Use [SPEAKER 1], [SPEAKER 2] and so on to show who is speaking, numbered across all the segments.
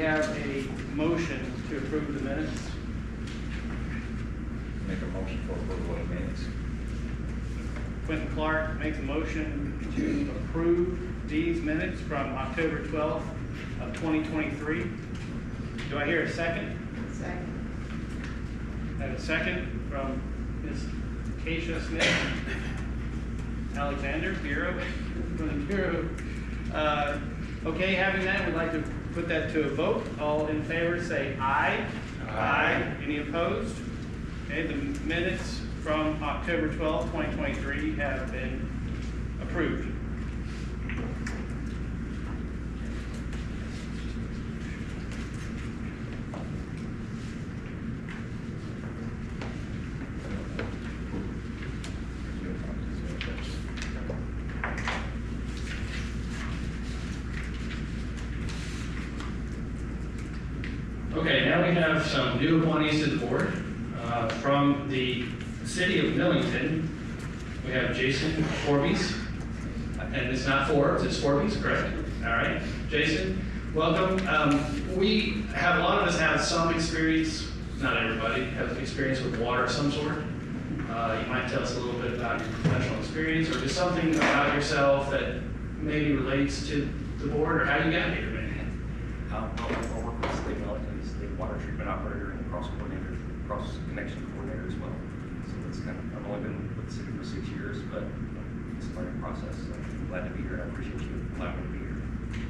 [SPEAKER 1] have a motion to approve the minutes?
[SPEAKER 2] Make a motion for approval of minutes.
[SPEAKER 1] Quentin Clark makes a motion to approve these minutes from October 12th of 2023. Do I hear a second?
[SPEAKER 3] Second.
[SPEAKER 1] I have a second from Ms. Keisha Smith. Alexander, Bureau, from the Bureau. Okay, having that, we'd like to put that to a vote. All in favor say aye. Aye. Any opposed? Okay, the minutes from October 12th, 2023 have been approved. Okay, now we have some new appointees to the board. From the city of Millington, we have Jason Forbes. And it's not Forbes, it's Forbes, correct? All right, Jason, welcome. We have, a lot of us have some experience, not everybody, has experience with water of some sort. You might tell us a little bit about your professional experience or just something about yourself that maybe relates to the board or how you got here, maybe.
[SPEAKER 4] I work with the state of Millington, state water treatment operator and cross connection coordinator as well. So that's kind of, I've only been with the city for 6 years, but it's a learning process. So I'm glad to be here. I appreciate you allowing me to be here.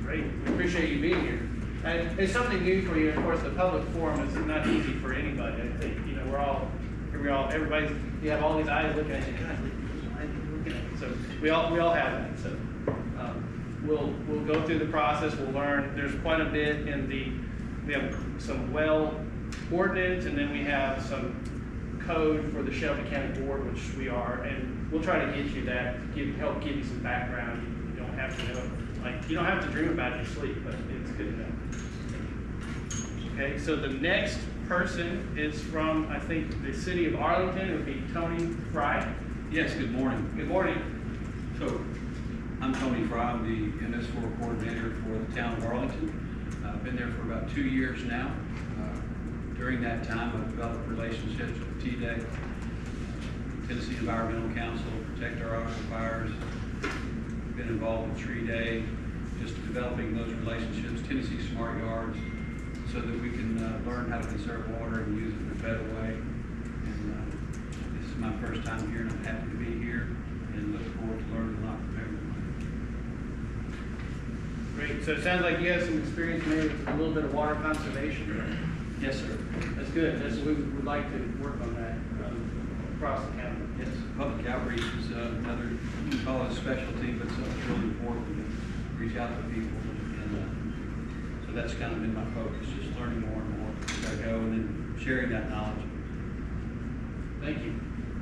[SPEAKER 1] Great, we appreciate you being here. And it's something new for you. Of course, the public forum is not easy for anybody. I think, you know, everybody's, you have all these eyes looking at you. God, why are you looking at me? So we all have that. So we'll go through the process. We'll learn. There's quite a bit in we have some well ordinance, and then we have some code for the Shelby County Board, which we are, and we'll try to get you that, help give you some background. You don't have to know, you don't have to dream about your sleep, but it's good to know. Okay, so the next person is from, I think, the city of Arlington. It would be Tony Fry.
[SPEAKER 5] Yes, good morning.
[SPEAKER 1] Good morning.
[SPEAKER 5] So, I'm Tony Fry. I'm the MS4 coordinator for the town of Arlington. I've been there for about 2 years now. During that time, I've developed relationships with TDEC, Tennessee Environmental Council, Protect Our Aquifers, been involved with Tree Day, just developing those relationships, Tennessee Smart Yards, so that we can learn how to conserve water and use it in a better way. And this is my first time here, and I'm happy to be here, and look forward to learning a lot from everyone.
[SPEAKER 1] Great. So it sounds like you have some experience maybe with a little bit of water conservation.
[SPEAKER 5] Yes, sir.
[SPEAKER 1] That's good. We would like to work on that across the county.
[SPEAKER 5] Yes, public outreach is another, we call it a specialty, but it's really important to reach out to people. And so that's kind of been my focus, just learning more and more as I go, and then sharing that knowledge.
[SPEAKER 1] Thank you.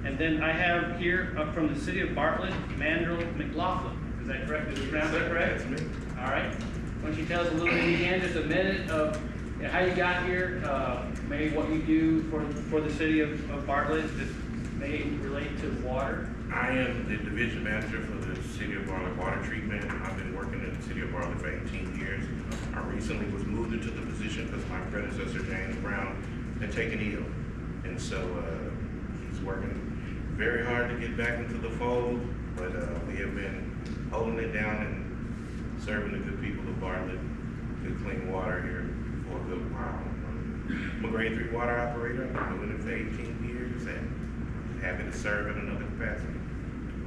[SPEAKER 1] And then I have here from the city of Bartlett, Mandrill McLaughlin. Is that correct? Is it pronounced that correct?
[SPEAKER 4] That's me.
[SPEAKER 1] All right. Why don't you tell us a little bit, again, just a minute of how you got here, maybe what you do for the city of Bartlett that may relate to water.
[SPEAKER 6] I am the division manager for the City of Bartlett Water Treatment. I've been working in the City of Bartlett for 18 years. I recently was moved into the position because my predecessor, James Brown, had taken ill. And so he's working very hard to get back into the fold, but we have been holding it down and serving the good people of Bartlett, good clean water here for a good while. I'm a grade 3 water operator. I've been doing it for 18 years and happy to serve in another capacity.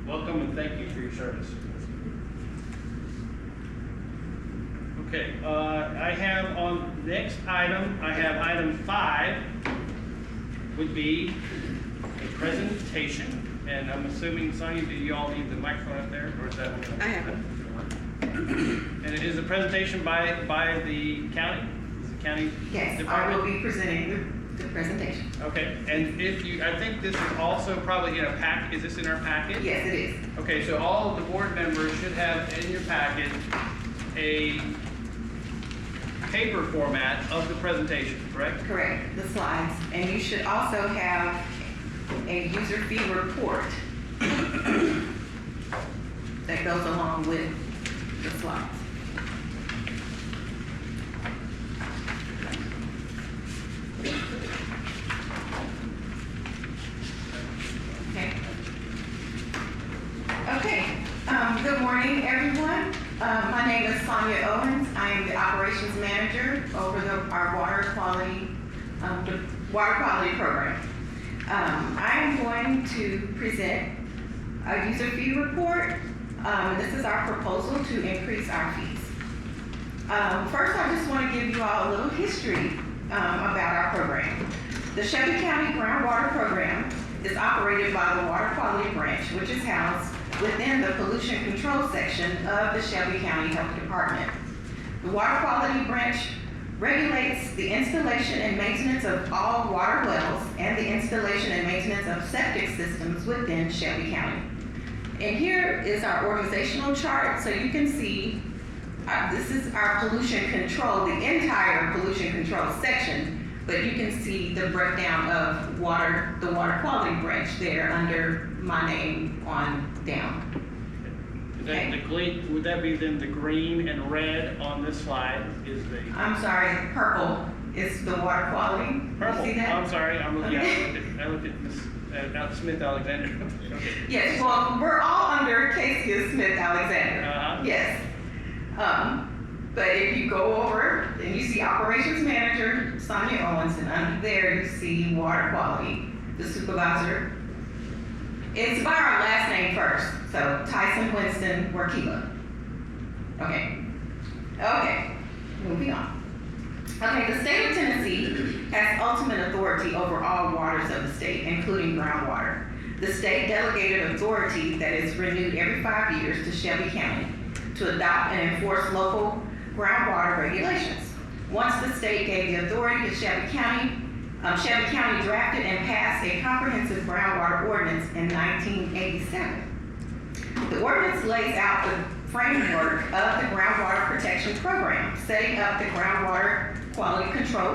[SPEAKER 1] Welcome and thank you for your service. Okay, I have on next item, I have item 5 would be a presentation. And I'm assuming, Sonia, do you all need the microphone up there, or is that one?
[SPEAKER 3] I have it.
[SPEAKER 1] And it is a presentation by the county? Is the county
[SPEAKER 3] Yes,
[SPEAKER 1] department?
[SPEAKER 3] I will be presenting the presentation.
[SPEAKER 1] Okay, and if you, I think this is also probably in a pack, is this in our packet?
[SPEAKER 3] Yes, it is.
[SPEAKER 1] Okay, so all of the board members should have in your packet a paper format of the presentation, correct?
[SPEAKER 3] Correct, the slides. And you should also have a user fee report that goes along with the slides. operations manager over our water quality program. I am going to present a user fee report. This is our proposal to increase our fees. First, I just want to give you all a little history about our program. The Shelby County Groundwater Program is operated by the Water Quality Branch, which is housed within the Pollution Control section of the Shelby County Health Department. The Water Quality Branch regulates the installation and maintenance of all water wells and the installation and maintenance of septic systems within Shelby County. And here is our organizational chart, so you can see this is our pollution control, the entire pollution control section, but you can see the breakdown of the water quality branch there under my name on down.
[SPEAKER 1] Would that be then the green and red on this slide is the?
[SPEAKER 3] I'm sorry, purple is the water quality.
[SPEAKER 1] Purple.
[SPEAKER 3] You see that?
[SPEAKER 1] I'm sorry, I looked at Ms. Smith Alexander. Okay.
[SPEAKER 3] Yes, well, we're all under Casey Smith Alexander.
[SPEAKER 1] Uh-huh.
[SPEAKER 3] Yes. But if you go over and you see operations manager, Sonia Owens, and under there you see water quality, the supervisor. It's by our last name first. So Tyson Winston Workila. Okay, moving on. Okay, the state of Tennessee has ultimate authority over all waters of the state, including groundwater. The state delegated authority that is renewed every 5 years to Shelby County to adopt and enforce local groundwater regulations. Once the state gave the authority to Shelby County drafted and passed a comprehensive groundwater ordinance in 1987. The ordinance lays out the framework of the Groundwater Protection Program, setting up the Groundwater Quality Control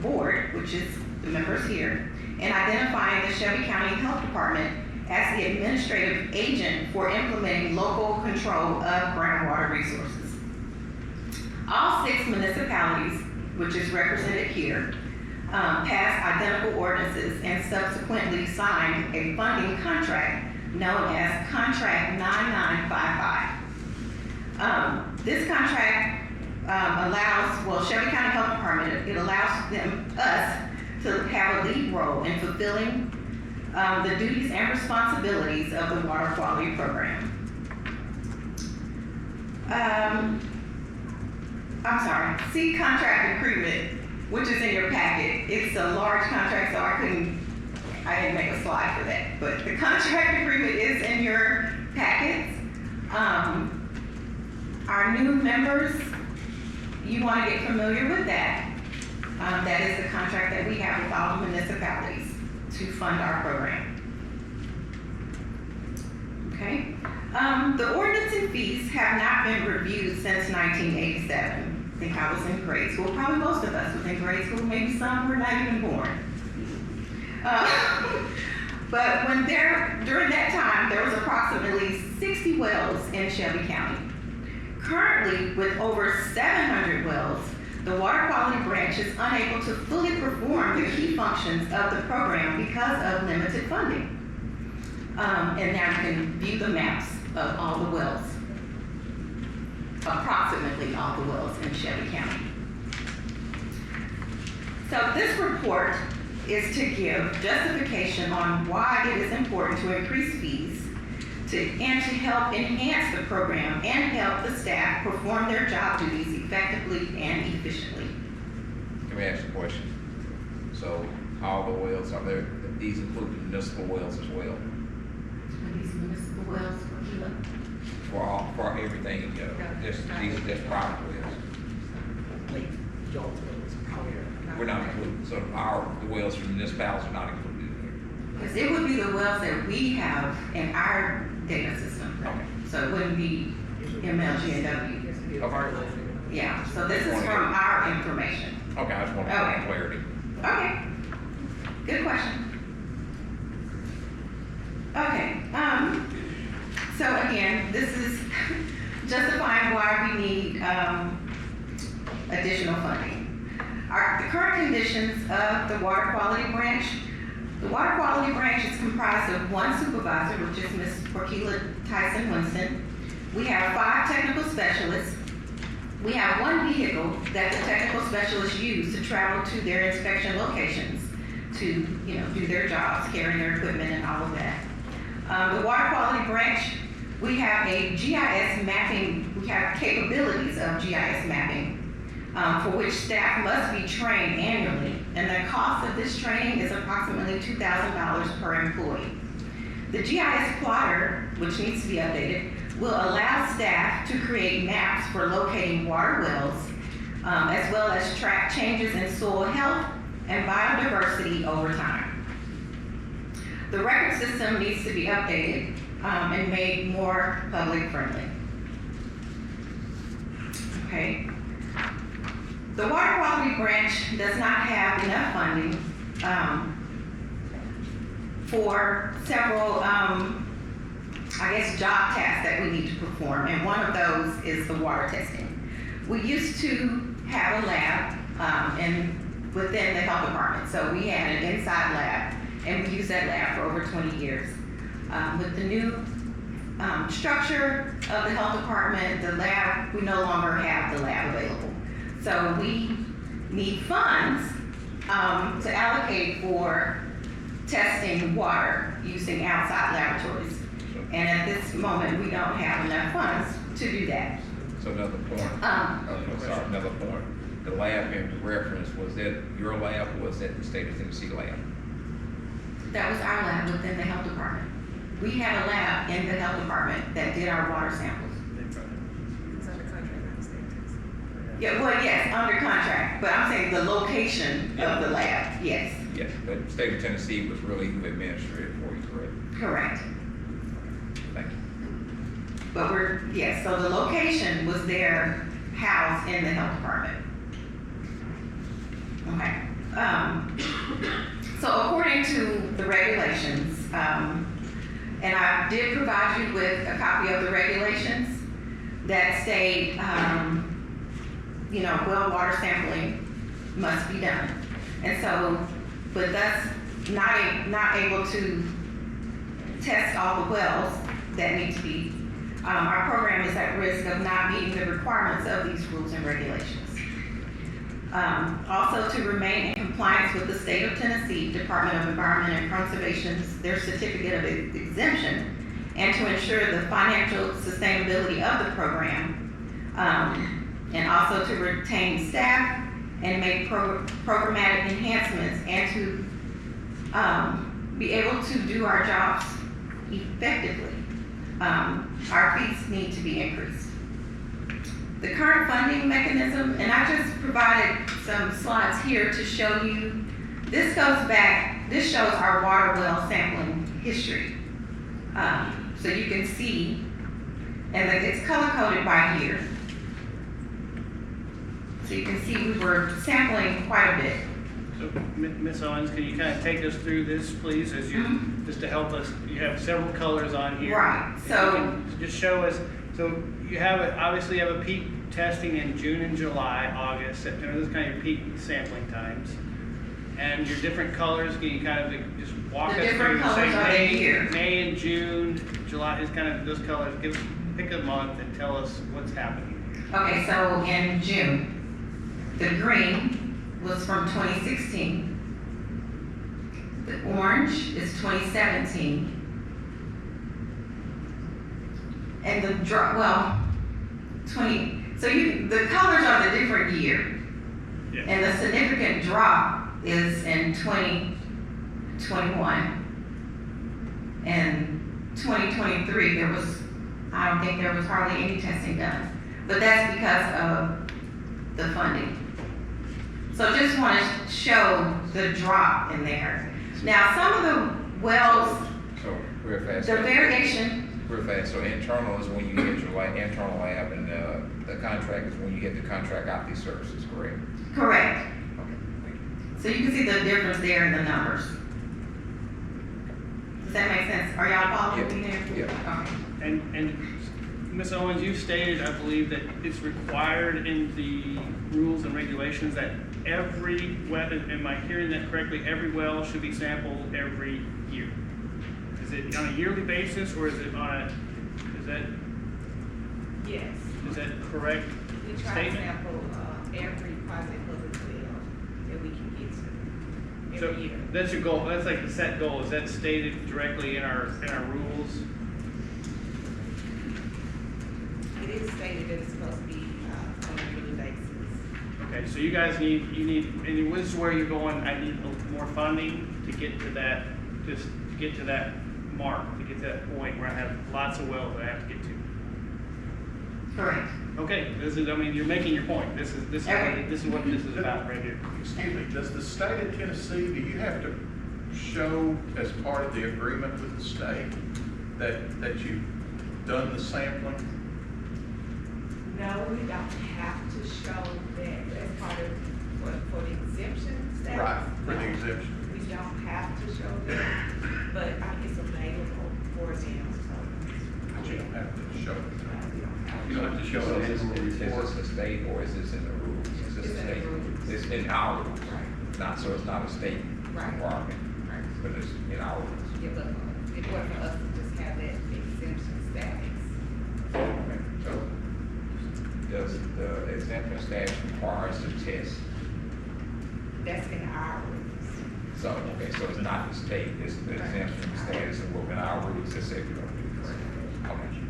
[SPEAKER 3] Board, which is the members here, and identifying the Shelby County Health Department as the administrative agent for implementing local control of groundwater resources. All 6 municipalities, which is represented here, passed identical ordinances and subsequently signed a funding contract known as Contract 9955. This contract allows, Shelby County Health Department, it allows us to have a lead role in fulfilling the duties and responsibilities of the water quality program. See contract agreement, which is in your packet. It's a large contract, so I didn't make a slide for that. But the contract agreement is in your packets. Our new members, you want to get familiar with that. That is the contract that we have with all the municipalities to fund our program. Okay. The ordinance and fees have not been reviewed since 1987. I think I was in grade school. Probably most of us was in grade school. Maybe some were not even born. But during that time, there was approximately 60 wells in Shelby County. Currently, with over 700 wells, the Water Quality Branch is unable to fully perform the key functions of the program because of limited funding. And now you can view the maps of all the wells, approximately all the wells in Shelby County. So this report is to give justification on why it is important to increase fees and to help enhance the program and help the staff perform their job duties effectively and efficiently.
[SPEAKER 2] Let me ask you a question. So all the wells, these include municipal wells as well?
[SPEAKER 3] These municipal wells
[SPEAKER 2] For everything, just private wells. We're not included, so the wells from municipalities are not included in here.
[SPEAKER 3] because it would be the wells that we have in our data system.
[SPEAKER 2] Okay.
[SPEAKER 3] So it wouldn't be MLGNW.
[SPEAKER 2] Okay.
[SPEAKER 3] Yeah, so this is from our information.
[SPEAKER 2] Okay, I just want to
[SPEAKER 3] Okay.
[SPEAKER 2] get clarity.
[SPEAKER 3] Okay, good question. Okay, so again, this is justifying why we need additional funding. The current conditions of the Water Quality Branch. The Water Quality Branch is comprised of 1 supervisor, which is Ms. Workila Tyson Winston. We have 5 technical specialists, We have one vehicle that the technical specialists use to travel to their inspection locations to, do their jobs, carrying their equipment and all of that. The water quality branch, we have a GIS mapping, we have capabilities of GIS mapping, for which staff must be trained annually, and the cost of this training is approximately $2,000 per employee. The GIS plotter, which needs to be updated, will allow staff to create maps for locating water wells, as well as track changes in soil health and biodiversity over time. The record system needs to be updated and made more public friendly. Okay. The water quality branch does not have enough funding for several, job tasks that we need to perform, and one of those is the water testing. We used to have a lab within the health department, so we had an inside lab, and we used that lab for over 20 years. With the new structure of the health department, the lab, we no longer have the lab available. So we need funds to allocate for testing water using outside laboratories. And at this moment, we don't have enough funds to do that.
[SPEAKER 2] So another point, another point. The lab in reference, was that your lab or was that the state of Tennessee lab?
[SPEAKER 3] That was our lab within the health department. We had a lab in the health department that did our water samples.
[SPEAKER 7] It's under contract with the state of Texas.
[SPEAKER 3] Yeah, well, yes, under contract, but I'm saying the location of the lab, yes.
[SPEAKER 2] Yes, but the state of Tennessee was really who administered it for you, correct?
[SPEAKER 3] Correct.
[SPEAKER 2] Thank you.
[SPEAKER 3] But so the location was there housed in the health department. Okay. So according to the regulations, and I did provide you with a copy of the regulations that state, well water sampling must be done. And so, but that's not able to test all the wells that need to be, our program is at risk of not meeting the requirements of these rules and regulations. Also to remain in compliance with the state of Tennessee Department of Environment and Conservation's, their certificate of exemption, and to ensure the financial sustainability of the program, and also to retain staff and make programmatic enhancements, and to be able to do our jobs effectively. Our fees need to be increased. The current funding mechanism, and I just provided some slides here to show you, this shows our water well sampling history. So you can see, and it's color coded by year. So you can see we were sampling quite a bit.
[SPEAKER 1] So, Ms. Owens, can you kind of take us through this, please, as you, just to help us, you have several colors on here.
[SPEAKER 3] Right,
[SPEAKER 1] If
[SPEAKER 3] so-
[SPEAKER 1] you can just show us, so you obviously have a peak testing in June and July, August, September, those are kind of your peak sampling times. And your different colors, can you kind of just walk
[SPEAKER 3] The
[SPEAKER 1] us
[SPEAKER 3] different
[SPEAKER 1] through,
[SPEAKER 3] colors are
[SPEAKER 1] say
[SPEAKER 3] in here.
[SPEAKER 1] May and June, July is kind of those colors, pick a month and tell us what's happening.
[SPEAKER 3] Okay, so in June, the green was from 2016. The orange is 2017. And the the colors are the different year.
[SPEAKER 1] Yeah.
[SPEAKER 3] And the significant drop is in 2021. And 2023, I don't think there was hardly any testing done. But that's because of the funding. So just want to show the drop in there. Now, some of the wells,
[SPEAKER 2] So, real fast.
[SPEAKER 3] the variation,
[SPEAKER 2] Real fast, so internal is when you get your internal lab, and the contract is when you get the contract out these services, correct?
[SPEAKER 3] correct.
[SPEAKER 2] Okay, thank you.
[SPEAKER 3] So you can see the difference there in the numbers. Does that make sense? Are y'all following me there?
[SPEAKER 2] Yeah.
[SPEAKER 3] Okay.
[SPEAKER 1] And Ms. Owens, you stated, I believe, that it's required in the rules and regulations that every well, am I hearing that correctly? Every well should be sampled every year. Is it on a yearly basis, or is it on is that
[SPEAKER 7] Yes.
[SPEAKER 1] correct?
[SPEAKER 7] We try to
[SPEAKER 1] statement?
[SPEAKER 7] sample, every project of the 12 that we can get to
[SPEAKER 1] So
[SPEAKER 7] every year.
[SPEAKER 1] that's your goal, that's like the set goal, is that stated directly in our rules?
[SPEAKER 7] It is stated that it's supposed to be, on a yearly basis.
[SPEAKER 1] Okay, so you guys need, and this is where you're going, I need more funding to get to that, just to get to that mark, to get to that point where I have lots of wells that I have to get to.
[SPEAKER 3] Correct.
[SPEAKER 1] Okay, this is, I mean, you're making your point, this is
[SPEAKER 3] Okay.
[SPEAKER 1] what this is about right here.
[SPEAKER 8] Excuse me, does the state of Tennessee, do you have to show as part of the agreement with the state that you've done the sampling?
[SPEAKER 7] No, we don't have to show that as part of, for the exemption status.
[SPEAKER 8] Right, for the
[SPEAKER 7] No,
[SPEAKER 8] exemption.
[SPEAKER 7] We don't have to show that, but it's available for them, so.
[SPEAKER 8] But you don't have to show it.
[SPEAKER 7] We don't have
[SPEAKER 5] You don't have to show
[SPEAKER 2] So
[SPEAKER 5] it.
[SPEAKER 2] is this a state or is this in the rules? Is this
[SPEAKER 7] It's
[SPEAKER 2] a
[SPEAKER 7] in the
[SPEAKER 2] state?
[SPEAKER 7] rules.
[SPEAKER 2] It's in our rules,
[SPEAKER 7] Right.
[SPEAKER 2] not, so it's not a state
[SPEAKER 7] Right.
[SPEAKER 2] requirement,
[SPEAKER 7] Right.
[SPEAKER 2] but it's in our rules.
[SPEAKER 7] Yeah, but in order for us to just have that exemption status.
[SPEAKER 2] Okay, so does the exemption status require us to test?
[SPEAKER 7] That's in our rules.
[SPEAKER 2] So, okay, so it's not the state, it's the exemption status and we're in our rules that say we don't do this. Okay, thank you.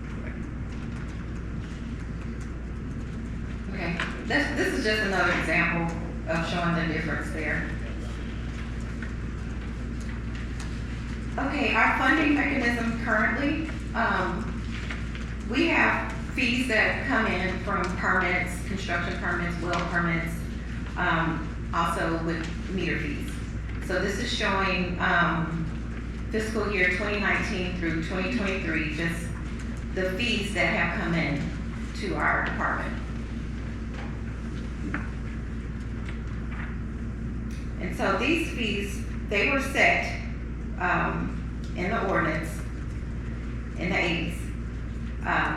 [SPEAKER 3] Okay, this is just another example of showing the difference there. Okay, our funding mechanism currently, we have fees that come in from permits, construction permits, well permits, also with meter fees. So this is showing, fiscal year 2019 through 2023, just the fees that have come in to our department. And so these fees, they were set, in the ordinance in the 80s.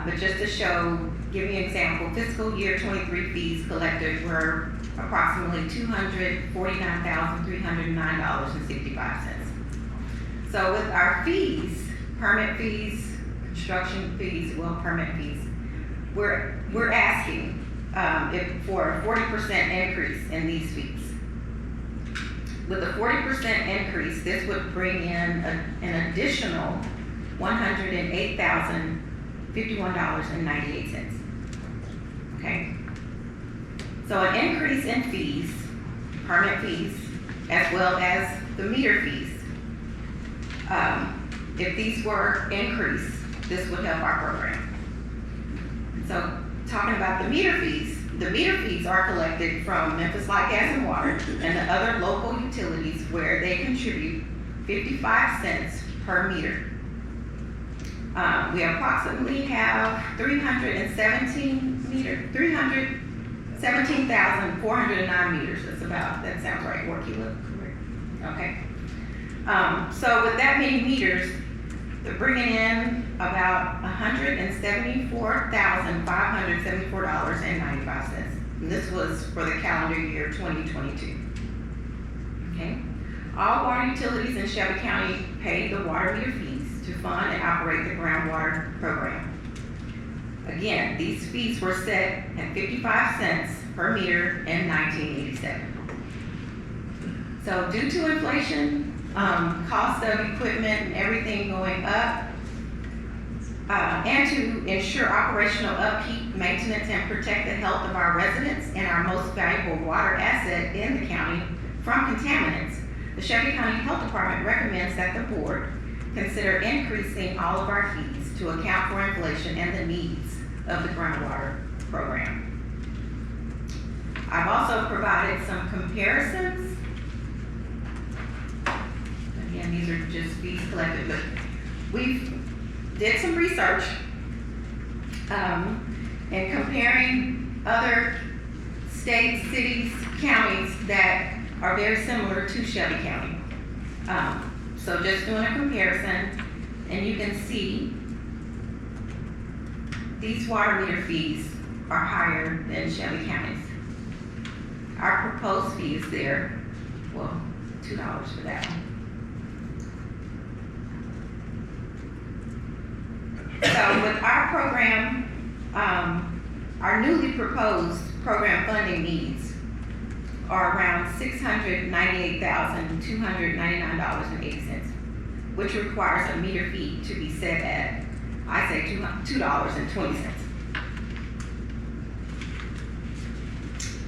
[SPEAKER 3] But just to show, give you an example, fiscal year 23 fees collected were approximately $249,309.65. So with our fees, permit fees, construction fees, well permit fees, we're asking for a 40% increase in these fees. With a 40% increase, this would bring in an additional $108,051.98. Okay? So an increase in fees, permit fees, as well as the meter fees. If these were increased, this would help our program. So talking about the meter fees are collected from Memphis Light, Gas, and Water and the other local utilities where they contribute 55 cents per meter. We approximately have 317,409 meters. That sounds right, Worky. Okay. So with that many meters, they're bringing in about $174,574.95. And this was for the calendar year 2022. Okay. All water utilities in Shelby County pay the water meter fees to fund and operate the groundwater program. Again, these fees were set at 55 cents per meter in 1987. So due to inflation, cost of equipment and everything going up, and to ensure operational upkeep, maintenance, and protect the health of our residents and our most valuable water asset in the county from contaminants, the Shelby County Health Department recommends that the board consider increasing all of our fees to account for inflation and the needs of the groundwater program. I've also provided some comparisons. Again, these are just fees collected, but we did some research and comparing other states, cities, counties that are very similar to Shelby County. So just doing a comparison, and you can see these water meter fees are higher than Shelby County's. Our proposed fee is there, well, $2 for that one. So with our program, Our newly proposed program funding needs are around $698,299.80, which requires a meter fee to be set at, I say, $2.20.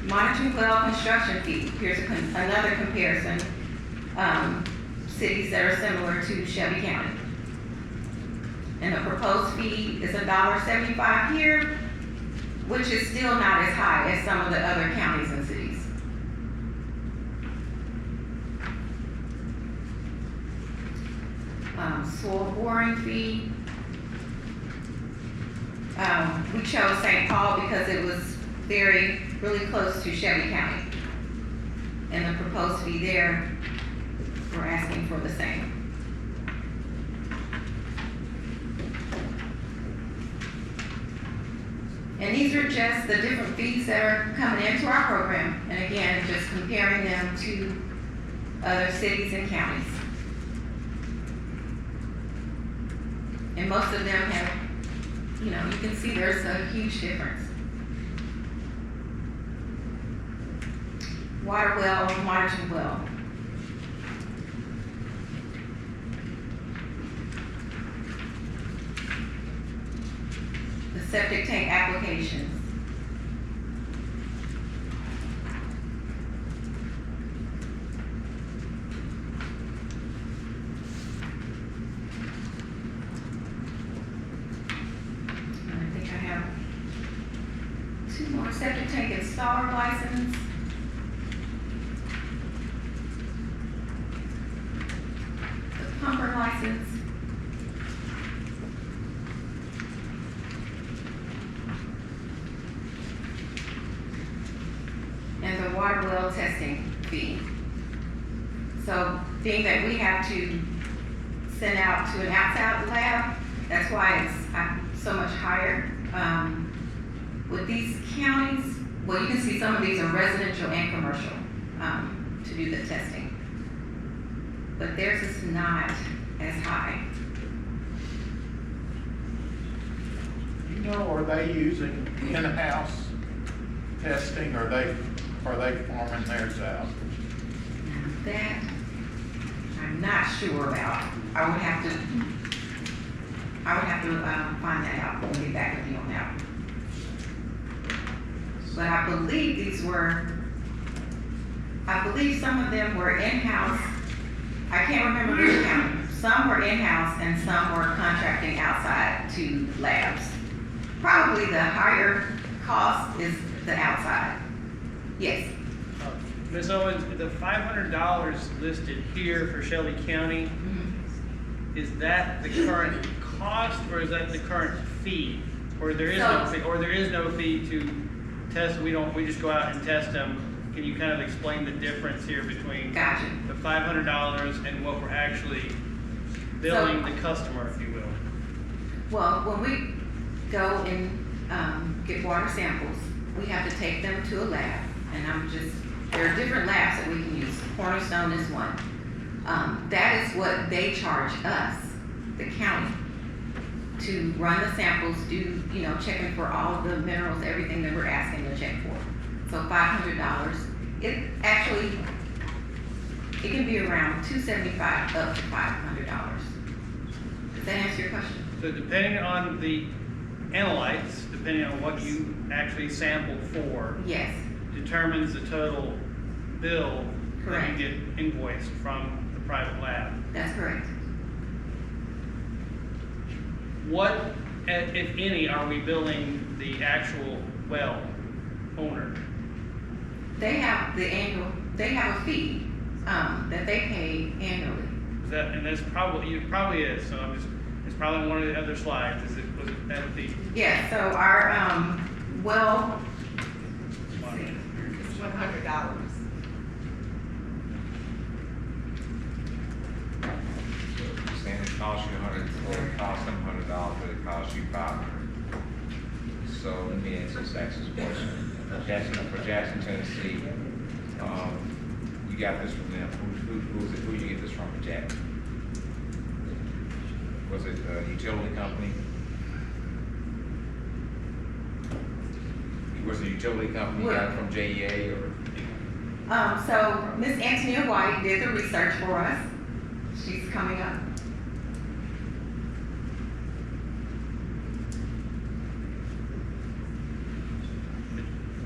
[SPEAKER 3] Monitoring well construction fee, here's another comparison. Cities that are similar to Shelby County. And the proposed fee is $1.75 here, which is still not as high as some of the other counties and cities. Soil boring fee. We chose St. Paul because it was really close to Shelby County. And the proposed fee there, we're asking for the same. And these are just the different fees that are coming into our program. And again, just comparing them to other cities and counties. And most of them have, you can see there's a huge difference. Water well, monitoring well. The septic tank applications. And I think I have 2 more septic tank installer license. Pumper license. And the water well testing fee. So being that we have to send out to an outside lab, that's why it's so much higher. With these counties, well, you can see some of these are residential and commercial to do the testing. But theirs is not as high.
[SPEAKER 8] Are they using in-house testing, or are they farming theirs out?
[SPEAKER 3] That I'm not sure about. I would have to find that out and get back with you on that. But I believe some of them were in-house. I can't remember which county. Some were in-house and some were contracting outside to labs. Probably the higher cost is the outside. Yes.
[SPEAKER 1] Ms. Owens, the $500 listed here for Shelby County, is that the current cost or is that the current fee? Or there is no fee to test, we just go out and test them? Can you kind of explain the difference here between
[SPEAKER 3] Gotcha.
[SPEAKER 1] the $500 and what we're actually billing the customer, if you will?
[SPEAKER 3] Well, when we go and get water samples, we have to take them to a lab. And there are different labs that we can use. Cornerstone is one. That is what they charge us, the county, to run the samples, do, checking for all of the minerals, everything that we're asking to check for. So $500. It can be around $275 up to $500. Does that answer your question?
[SPEAKER 1] So depending on the analytes, depending on what you actually sampled for,
[SPEAKER 3] Yes.
[SPEAKER 1] determines the total bill
[SPEAKER 3] Correct.
[SPEAKER 1] that you get invoiced from the private lab.
[SPEAKER 3] That's correct.
[SPEAKER 1] What, if any, are we billing the actual well owner?
[SPEAKER 3] They have a fee that they pay annually.
[SPEAKER 1] And it probably is, so it's probably one of the other slides, was it that the?
[SPEAKER 3] Yeah, so our, well,
[SPEAKER 7] It's $100.
[SPEAKER 2] Saying it costs you $100, or it costs them $100, but it costs you $500. So let me answer this question. For Jackson, Tennessee, you got this from them. Who you get this from, Jackson? Was it a utility company? Was the utility company got it from JEA or?
[SPEAKER 3] So Miss Antonia White did the research for us. She's coming up.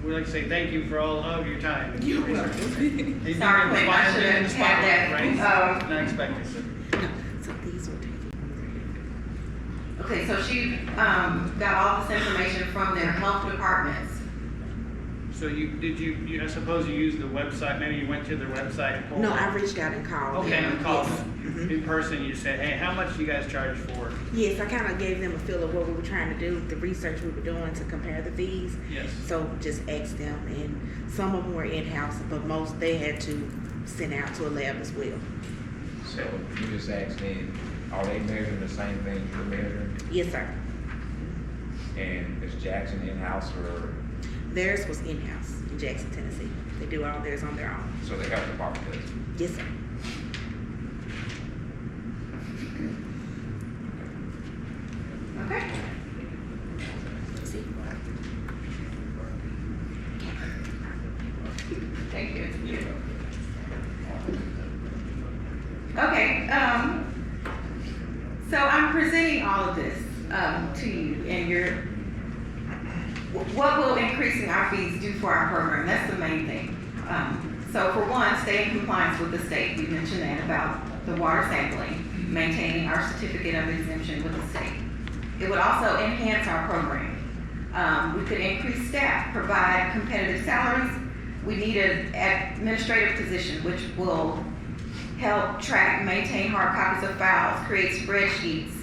[SPEAKER 1] We'd like to say thank you for all of your time. and
[SPEAKER 7] You're
[SPEAKER 1] research.
[SPEAKER 7] welcome.
[SPEAKER 1] You've
[SPEAKER 3] Sorry,
[SPEAKER 1] been
[SPEAKER 3] Quinn, I should
[SPEAKER 1] in the
[SPEAKER 3] have had that.
[SPEAKER 1] spotlight, right? Not expecting so.
[SPEAKER 7] So these were taken from
[SPEAKER 3] Okay, so she got all this information from their health departments.
[SPEAKER 1] So I suppose you used the website, maybe you went to their website and pulled
[SPEAKER 7] there. No,
[SPEAKER 1] it?
[SPEAKER 7] I reached out and called.
[SPEAKER 1] Okay,
[SPEAKER 7] them.
[SPEAKER 1] you called
[SPEAKER 7] Yes.
[SPEAKER 1] them
[SPEAKER 7] Mhm.
[SPEAKER 1] in person, you said, hey, how much do you guys charge for?
[SPEAKER 7] Yes, I kind of gave them a feel of what we were trying to do, the research we were doing to compare the fees.
[SPEAKER 1] Yes.
[SPEAKER 7] So just asked them, and some of them were in-house, but most they had to send out to a lab as well.
[SPEAKER 2] So you just asked me, are they measuring the same thing you're measuring?
[SPEAKER 7] Yes, sir.
[SPEAKER 2] And is Jackson in-house or,
[SPEAKER 7] Theirs was in-house in Jackson, Tennessee. They do all theirs on their own.
[SPEAKER 2] so the health department does?
[SPEAKER 7] Yes, sir.
[SPEAKER 3] Okay.
[SPEAKER 7] See?
[SPEAKER 3] Thank you. Okay, so I'm presenting all of this, to you, and what will increasing our fees do for our program? That's the main thing. So for one, stay in compliance with the state. We mentioned that about the water sampling, maintaining our certificate of exemption with the state. It would also enhance our program. We could increase staff, provide competitive salaries. We need an administrative position which will help track, maintain hard copies of files, create spreadsheets,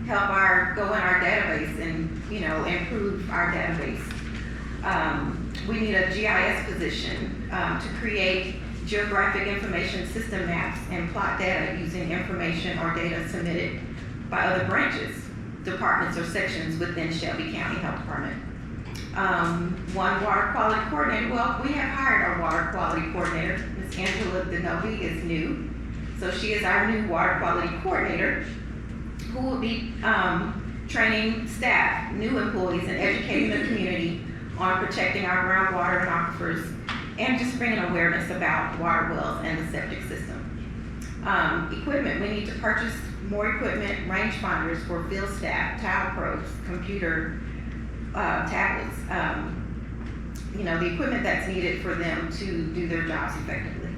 [SPEAKER 3] help go in our database and, improve our database. We need a GIS position to create geographic information system maps and plot data using information or data submitted by other branches, departments, or sections within Shelby County Health Department. One water quality coordinator. Well, we have hired our water quality coordinator. Ms. Angela Denovi is new. So she is our new water quality coordinator who will be training staff, new employees, and educating the community on protecting our groundwater and aquifers and just bringing awareness about water wells and the septic system. Equipment, we need to purchase more equipment, rangefinders for field staff, tile probes, computer tablets, the equipment that's needed for them to do their jobs effectively.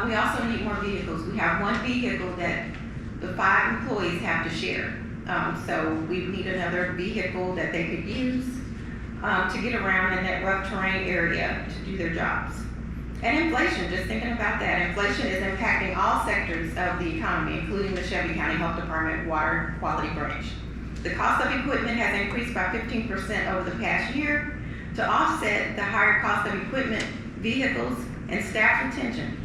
[SPEAKER 3] We also need more vehicles. We have one vehicle that the 5 employees have to share. So we need another vehicle that they could use to get around in that rough terrain area to do their jobs. And inflation, just thinking about that, inflation is impacting all sectors of the economy, including the Shelby County Health Department Water Quality Branch. The cost of equipment has increased by 15% over the past year to offset the higher cost of equipment, vehicles, and staff retention.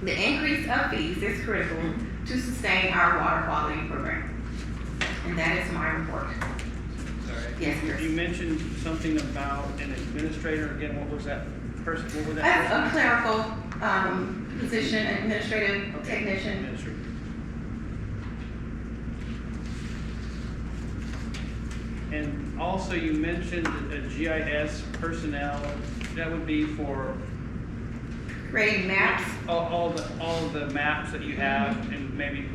[SPEAKER 3] The increase of fees is critical to sustain our water quality program. And that is my report.
[SPEAKER 1] Sorry.
[SPEAKER 3] Yes, Chris.
[SPEAKER 1] You mentioned something about an administrator, again, what was that person, what was that?
[SPEAKER 3] That's
[SPEAKER 1] person?
[SPEAKER 3] a clerical position, administrative
[SPEAKER 1] Okay,
[SPEAKER 3] technician.
[SPEAKER 1] administrator. And also you mentioned a GIS personnel, that would be for
[SPEAKER 3] Creating maps.
[SPEAKER 1] all of the maps that you have and maybe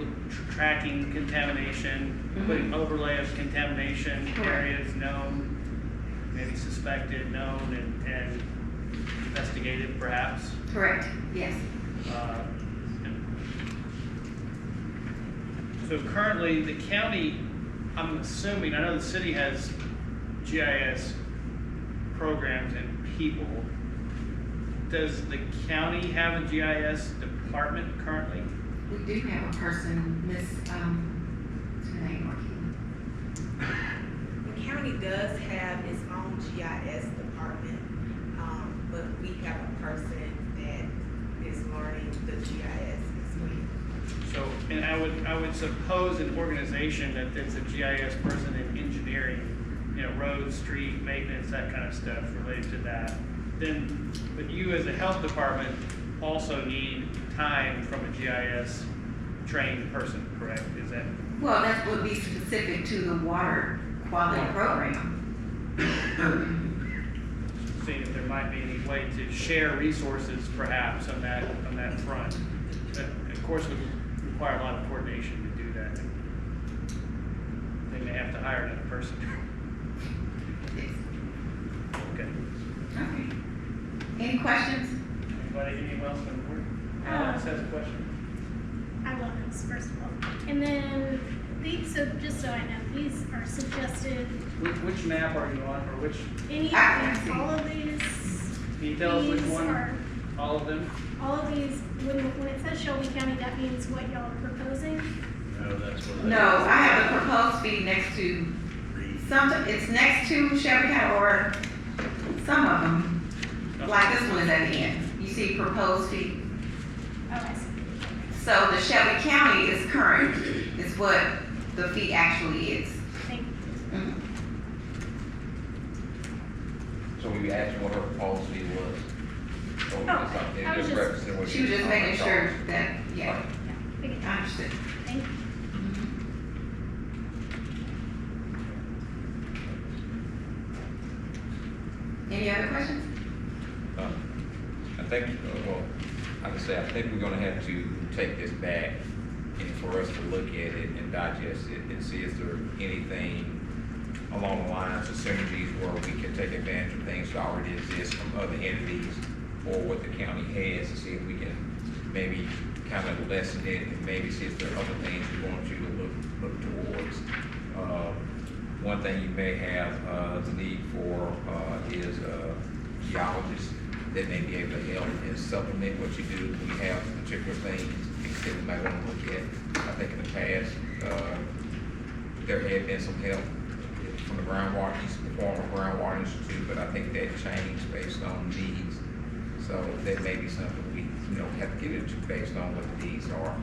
[SPEAKER 1] tracking contamination,
[SPEAKER 3] Mhm.
[SPEAKER 1] putting overlay of contamination
[SPEAKER 3] Correct.
[SPEAKER 1] areas known, maybe suspected, known, and investigated perhaps.
[SPEAKER 3] Correct, yes.
[SPEAKER 1] So currently, the county, I'm assuming, I know the city has GIS programs and people. Does the county have a GIS department currently?
[SPEAKER 3] We do have a person, Miss, what's her name, Marquis?
[SPEAKER 7] The county does have its own GIS department, but we have a person that is learning the GIS as well.
[SPEAKER 1] So, and I would suppose an organization that's a GIS person in engineering, roads, street, maintenance, that kind of stuff related to that. Then, but you as a health department also need time from a GIS trained person, correct? Is that?
[SPEAKER 3] Well, that would be specific to the water quality program.
[SPEAKER 1] seeing if there might be any way to share resources perhaps on that front. That, of course, would require a lot of coordination to do that. They may have to hire another person. Okay.
[SPEAKER 3] Okay. Any questions?
[SPEAKER 1] Anybody, anyone else on the board? Alex has a question.
[SPEAKER 9] I love this, first of all. And then, so just so I know, these are suggested,
[SPEAKER 1] Which map are you on, or which,
[SPEAKER 9] any, all of these.
[SPEAKER 1] can you tell us which
[SPEAKER 9] these
[SPEAKER 1] one?
[SPEAKER 9] are-
[SPEAKER 1] All of them?
[SPEAKER 9] All of these, when it says Shelby County, that means what y'all are proposing?
[SPEAKER 8] No, that's what.
[SPEAKER 3] No, I have the proposed fee next to, it's next to Shelby County, or some of them, like this one is at the end. You see proposed fee.
[SPEAKER 9] Oh, I see.
[SPEAKER 3] So the Shelby County is current, is what the fee actually is.
[SPEAKER 9] Thank you.
[SPEAKER 3] Mhm.
[SPEAKER 2] So we asked her what her proposed fee was. Or
[SPEAKER 9] Oh,
[SPEAKER 2] something,
[SPEAKER 9] I was
[SPEAKER 2] just
[SPEAKER 9] just-
[SPEAKER 2] referencing what
[SPEAKER 3] She was just making sure that, yeah,
[SPEAKER 9] Yeah, figured
[SPEAKER 3] I
[SPEAKER 9] that.
[SPEAKER 3] understood.
[SPEAKER 9] Thank you.
[SPEAKER 3] Any other questions?
[SPEAKER 2] I think, well, I would say, I think we're gonna have to take this back and for us to look at it and digest it and see if there anything along the lines of synergies where we can take advantage of things that already exist from other entities or what the county has to see if we can maybe kind of lessen it and maybe see if there are other things we want you to look towards. One thing you may have the need for is geologists that may be able to help and supplement what you do. We have particular things that we might want to look at. I think in the past, there had been some help from the Groundwater, the former Groundwater Institute, but I think that changed based on needs. So that may be something we, have to get into based on what the needs are.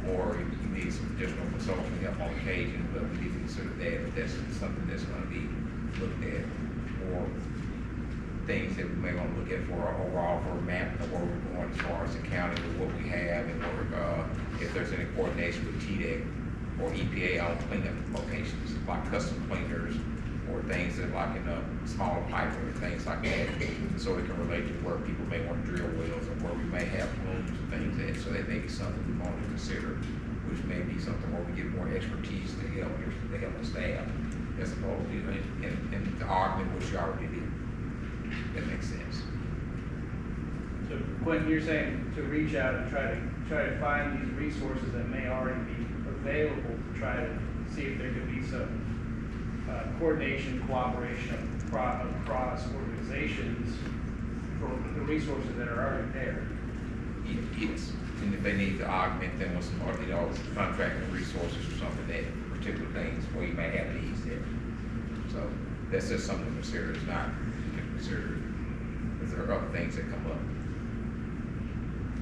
[SPEAKER 2] Or if you need some additional consulting help on occasion, but we need to consider that if that's something that's gonna be looked at. Or things that we may wanna look at for overall for a map of where we're going as far as the county with what we have and where, if there's any coordination with TDEC or EPA on cleanup locations, like custom cleaners or things that like in a smaller pipe or things like that. So it can relate to where people may want to drill wells or where we may have plumes and things that, so that may be something we want to consider, which may be something where we get more expertise to help the staff as opposed to in the argument which you already did. That makes sense.
[SPEAKER 1] So Quentin, you're saying to reach out and try to find these resources that may already be available to try to see if there could be some coordination, cooperation across organizations for the resources that are already there.
[SPEAKER 2] Yes, and if they need to augment them with some, contracting resources or something, that particular things where you may have needs there. So that's just something to consider. It's not considered if there are other things that come up.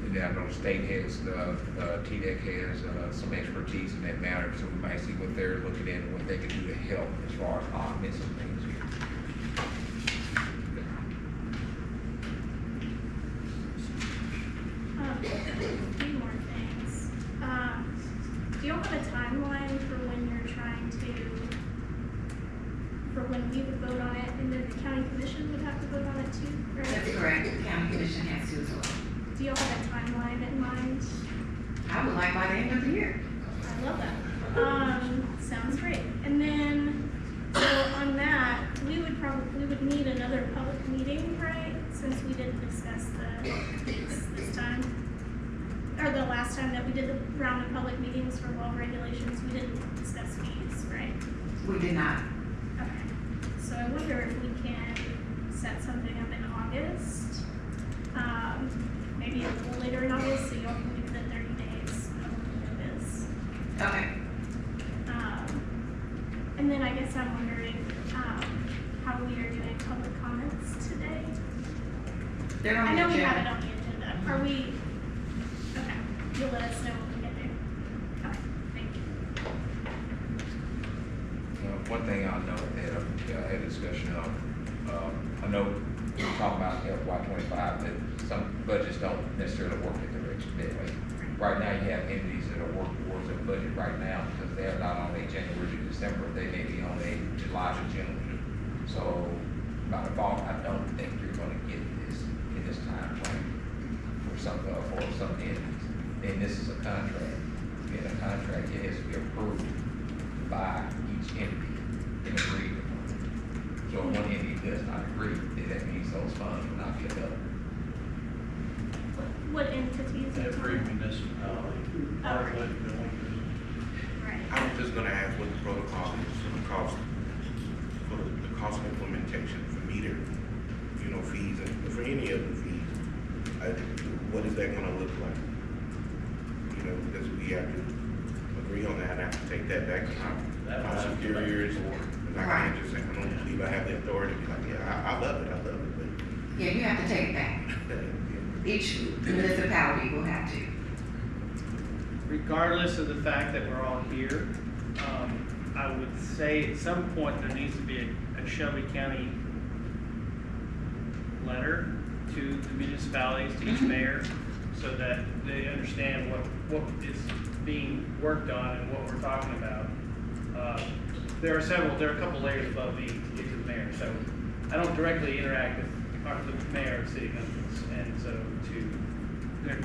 [SPEAKER 2] And then I know the state has, TDEC has some expertise in that matter, so we might see what they're looking at and what they can do to help as far as augment some things here.
[SPEAKER 9] A few more things. Do y'all have a timeline for when you're trying to, for when we would vote on it and then the county commission would have to vote on it too? Or
[SPEAKER 3] That's correct, the county commission has to as well.
[SPEAKER 9] do y'all have a timeline in mind?
[SPEAKER 3] I would like by the end of the year.
[SPEAKER 9] I love that. Sounds great. And then, so on that, we would need another public meeting, right? Since we didn't discuss this time, or the last time that we did the round of public meetings for well regulations, we didn't discuss fees, right?
[SPEAKER 3] We did not.
[SPEAKER 9] Okay. So I wonder if we can set something up in August, maybe a little later in August, so y'all can do the 30 days of notice.
[SPEAKER 3] Okay.
[SPEAKER 9] And then I guess I'm wondering, how we are doing public comments today.
[SPEAKER 3] They're on
[SPEAKER 9] I
[SPEAKER 3] the
[SPEAKER 9] know we
[SPEAKER 3] agenda.
[SPEAKER 9] have it on the agenda. Are we, okay, you'll let us know when we get there. Okay, thank you.
[SPEAKER 2] One thing I know that I had a discussion of, I know we're talking about FY25, that some budgets don't necessarily work at the direction that way. Right now, you have entities that are working towards their budget right now because they're not on a January to December, they may be on a July to June. So by default, I don't think you're gonna get this in this time frame for some entities. And this is a contract, and a contract, it has to be approved by each entity and agreed upon. So if one entity does not agree, then that means those funds will not be available.
[SPEAKER 9] What entities? are
[SPEAKER 8] Every
[SPEAKER 9] talking?
[SPEAKER 8] municipality,
[SPEAKER 9] Oh. Right.
[SPEAKER 6] I'm just gonna ask what the protocol is for the cost of implementation for meter, fees, and for any of the fees. What is that gonna look like? Because we have to agree on that, and I have to take that back to my superiors, and I can't just say, I don't believe I have the authority to be like, yeah, I love it, but.
[SPEAKER 3] Yeah, you have to take it back. Each municipality will have to.
[SPEAKER 1] Regardless of the fact that we're all here, I would say at some point there needs to be a Shelby County letter to the municipalities, to each mayor, so that they understand what is being worked on and what we're talking about. There are a couple layers above me to get to the mayor, so I don't directly interact with the mayor of the city of Memphis, and so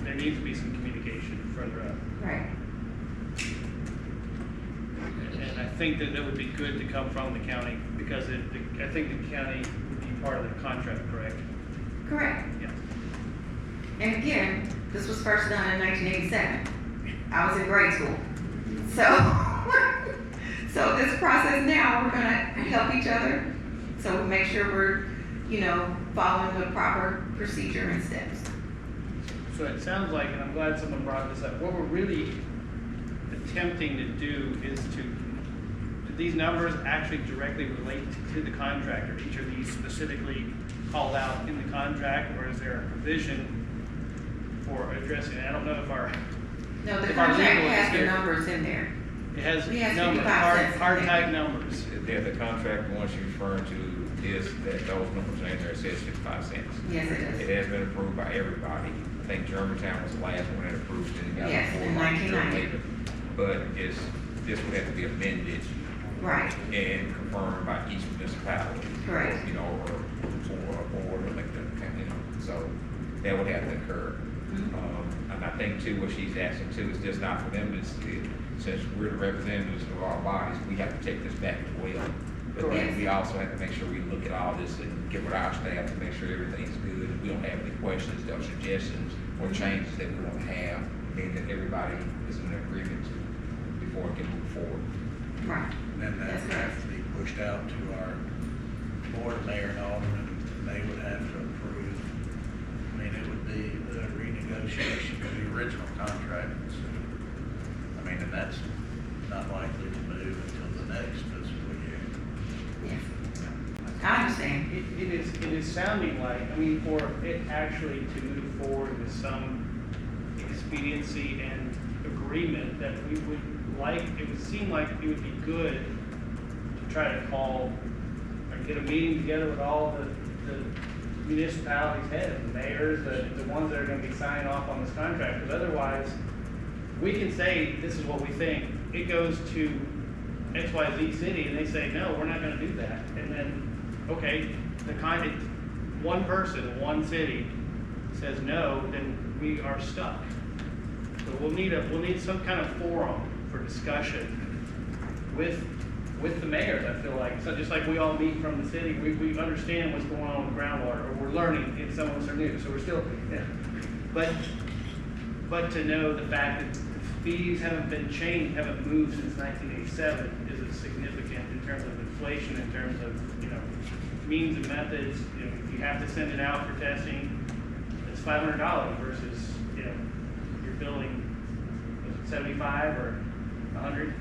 [SPEAKER 1] there needs to be some communication further up.
[SPEAKER 3] Right.
[SPEAKER 1] And I think that would be good to come from the county, because I think the county would be part of the contract, correct?
[SPEAKER 3] Correct.
[SPEAKER 1] Yeah.
[SPEAKER 3] And again, this was first done in 1987. I was in grade school. So this process now, we're gonna help each other. So we make sure we're, following the proper procedure and steps.
[SPEAKER 1] So it sounds like, and I'm glad someone brought this up, what we're really attempting to do is do these numbers actually directly relate to the contract? Are each of these specifically called out in the contract, or is there a provision for addressing it? I don't know if our,
[SPEAKER 3] No, the
[SPEAKER 1] If our
[SPEAKER 3] contract
[SPEAKER 1] legal is
[SPEAKER 3] has the
[SPEAKER 1] here.
[SPEAKER 3] numbers in there.
[SPEAKER 1] it has
[SPEAKER 3] We have
[SPEAKER 1] numbers,
[SPEAKER 3] 55 cents in
[SPEAKER 1] hard
[SPEAKER 3] there.
[SPEAKER 1] type numbers.
[SPEAKER 2] Yeah, the contract, once you refer to this, that those numbers are in there, it says 55 cents.
[SPEAKER 3] Yes, it is.
[SPEAKER 2] It has been approved by everybody. I think Germantown was the last one that approved it. and got
[SPEAKER 3] Yes,
[SPEAKER 2] before
[SPEAKER 3] in
[SPEAKER 2] like
[SPEAKER 3] 1990.
[SPEAKER 2] later. But this would have to be amended
[SPEAKER 3] Right,
[SPEAKER 2] and confirmed by each municipality.
[SPEAKER 3] Correct.
[SPEAKER 2] Or a board or like that, so that would have to occur. And I think too, what she's asking too is just not for them, since we're the representatives of our bodies, we have to take this back as well. But then we also have to make sure we look at all this and get with our staff to make sure everything's good. If we don't have any questions or suggestions or changes that we want to have, then that everybody is in agreement to before it can move forward.
[SPEAKER 3] right.
[SPEAKER 10] And that would have to be pushed out to our board, mayor and alderman, and they would have to approve. I mean, it would be the renegotiation of the original contract. So, and that's not likely to move until the next fiscal year.
[SPEAKER 3] Yes. I understand.
[SPEAKER 1] It is sounding like, for it actually to move forward with some expediency and agreement, that we would like, it would seem like it would be good to try to call or get a meeting together with all the municipalities' heads, the mayors, the ones that are gonna be signing off on this contract, because otherwise, we can say, this is what we think, it goes to XYZ city, and they say, no, we're not gonna do that, and then, okay, one person, one city says no, then we are stuck. So we'll need some kind of forum for discussion with the mayors, I feel like. So just like we all meet from the city, we understand what's going on with groundwater, or we're learning, and some of us are new, so we're still, but to know the fact that the fees haven't been changed, haven't moved since 1987 is significant in terms of inflation, in terms of, means and methods. If you have to send it out for testing, it's $500 versus, you're billing 75 or 100.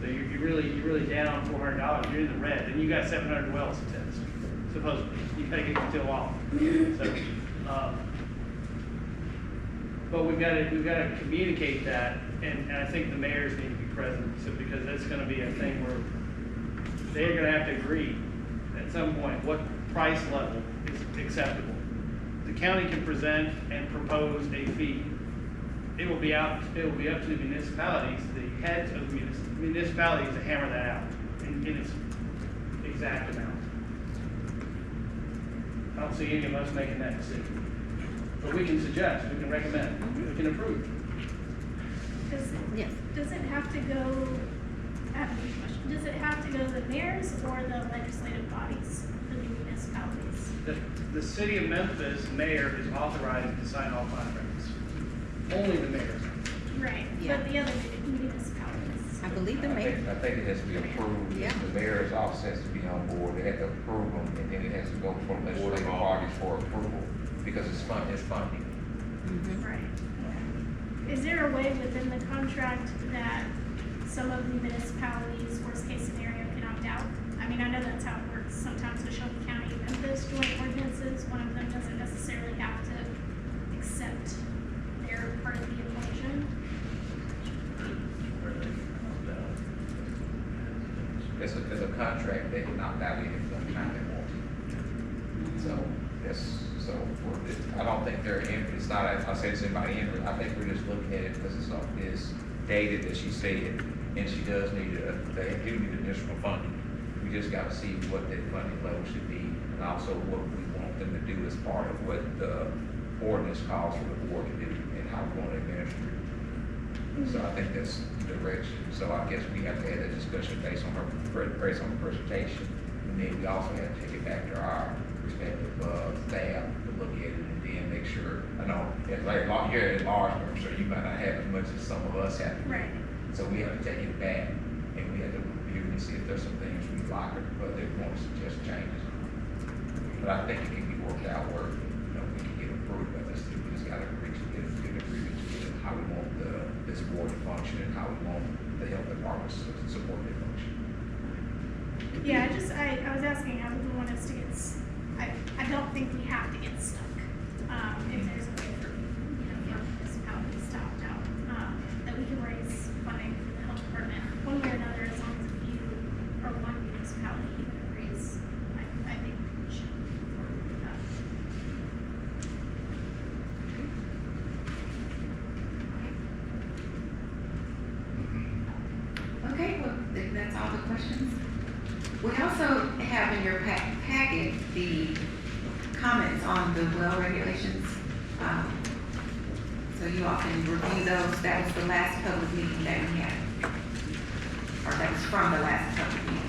[SPEAKER 1] So you're really down $400. You're in the red, and you got 700 wells to test. Supposedly, you gotta get them till off. So, but we've got to communicate that, and I think the mayors need to be present. So because that's going to be a thing where they're going to have to agree at some point what price level is acceptable. The county can present and propose a fee. It will be up to the municipalities, the heads of the municipalities, to hammer that out in its exact amount. I don't see any of us making that decision. But we can suggest, we can recommend, we can approve.
[SPEAKER 3] Yes.
[SPEAKER 9] Does it have to go, I have a question, does it have to go to the mayors or the legislative bodies for the municipalities?
[SPEAKER 1] The city of Memphis mayor is authorized to sign all contracts. Only the mayor.
[SPEAKER 9] Right,
[SPEAKER 3] Yeah.
[SPEAKER 9] but the other municipalities.
[SPEAKER 3] I believe the
[SPEAKER 2] I
[SPEAKER 3] mayor.
[SPEAKER 2] think it has to be approved.
[SPEAKER 3] Yeah.
[SPEAKER 2] The mayor's office has to be on board. They have to approve them, and then it has to go from legislative bodies for approval, because it's funding.
[SPEAKER 9] Right. Is there a way within the contract that some of the municipalities, worst case scenario, can opt out? I mean, I know that's how it works sometimes with Shelby County and Memphis joint ordinances. One of them doesn't necessarily have to accept their part of the equation.
[SPEAKER 2] There's a contract they can opt out anytime they want to. So, I don't think they're in, it's not, I say it's anybody in, I think we're just looking at it because it's dated that she said, and she does need they do need additional funding. We just gotta see what that funding level should be, and also what we want them to do as part of what the ordinance calls for the board to do, and how we want to administer it. So I think that's the direction. So I guess we have to have that discussion based on the presentation, and then we also have to take it back to our respective staff to look at it, and then make sure. I know you're at large, I'm sure you might not have as much as some of us have.
[SPEAKER 9] Right.
[SPEAKER 2] So we have to take it back, and we have to review and see if there's some things we like, or they want to suggest changes. But I think it can be worked out where we can get approved by this. We just got to reach and get an agreement to how we want this board to function, and how we want the health departments to support their function.
[SPEAKER 9] Yeah, I was asking how we want us to get, I don't think we have to get stuck. If there's a way for, young municipalities to opt out, that we can raise funding for the health department, one way or another, as long as a few, or one municipality even agrees, I think we should move forward with that.
[SPEAKER 3] Okay, well, if that's all the questions. We also have in your packet the comments on the well regulations. So you all can review those. That was the last public meeting that we had. Or that was from the last public meeting.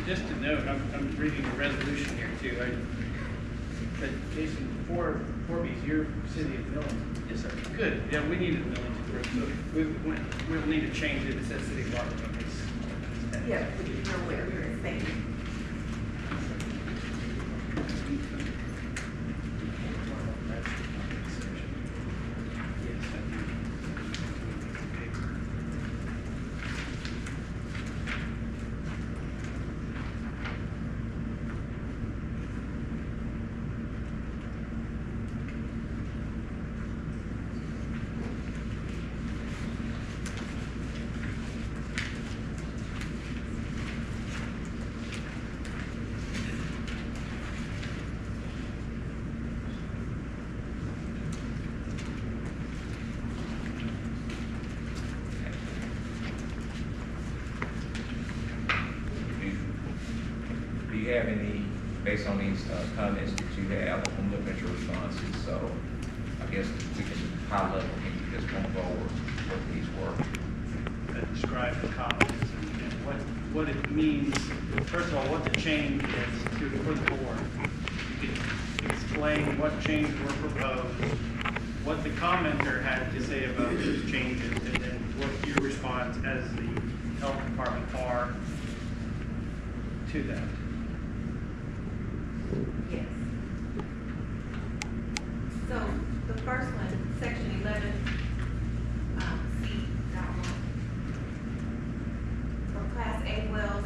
[SPEAKER 1] Just to note, I'm reading the resolution here too. Jason, 4B's your city of Millington. Yes, sir. Good. Yeah, we need a Millington group, so we'll need to change it. It says city of Arlington.
[SPEAKER 7] Yeah, we can know where we're staying.
[SPEAKER 2] Do you have any, based on these comments that you have, I'm looking at your responses, so I guess we can high level, can you just move forward what these were?
[SPEAKER 1] That describe the comments and what it means. First of all, what the change is for the board. You can explain what changes were proposed, what the commenter had to say about those changes, and then what your response as the health department are to that.
[SPEAKER 7] Yes. So the first one, section 11, C, dot 1. For class A wells,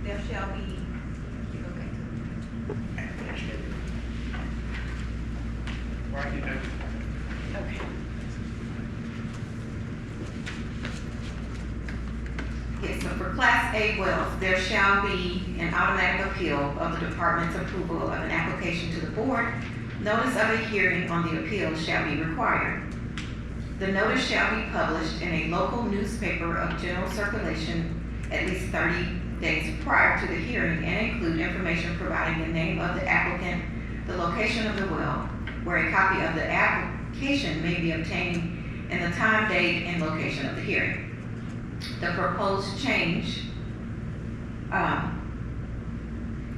[SPEAKER 7] there shall be,
[SPEAKER 1] Right, you know,
[SPEAKER 7] okay.
[SPEAKER 3] Yes, so for Class A wells, there shall be an automatic appeal of the department's approval of an application to the board. Notice of a hearing on the appeal shall be required. The notice shall be published in a local newspaper of general circulation at least 30 days prior to the hearing and include information providing the name of the applicant, the location of the well, where a copy of the application may be obtained, and the time, date, and location of the hearing. The proposed change,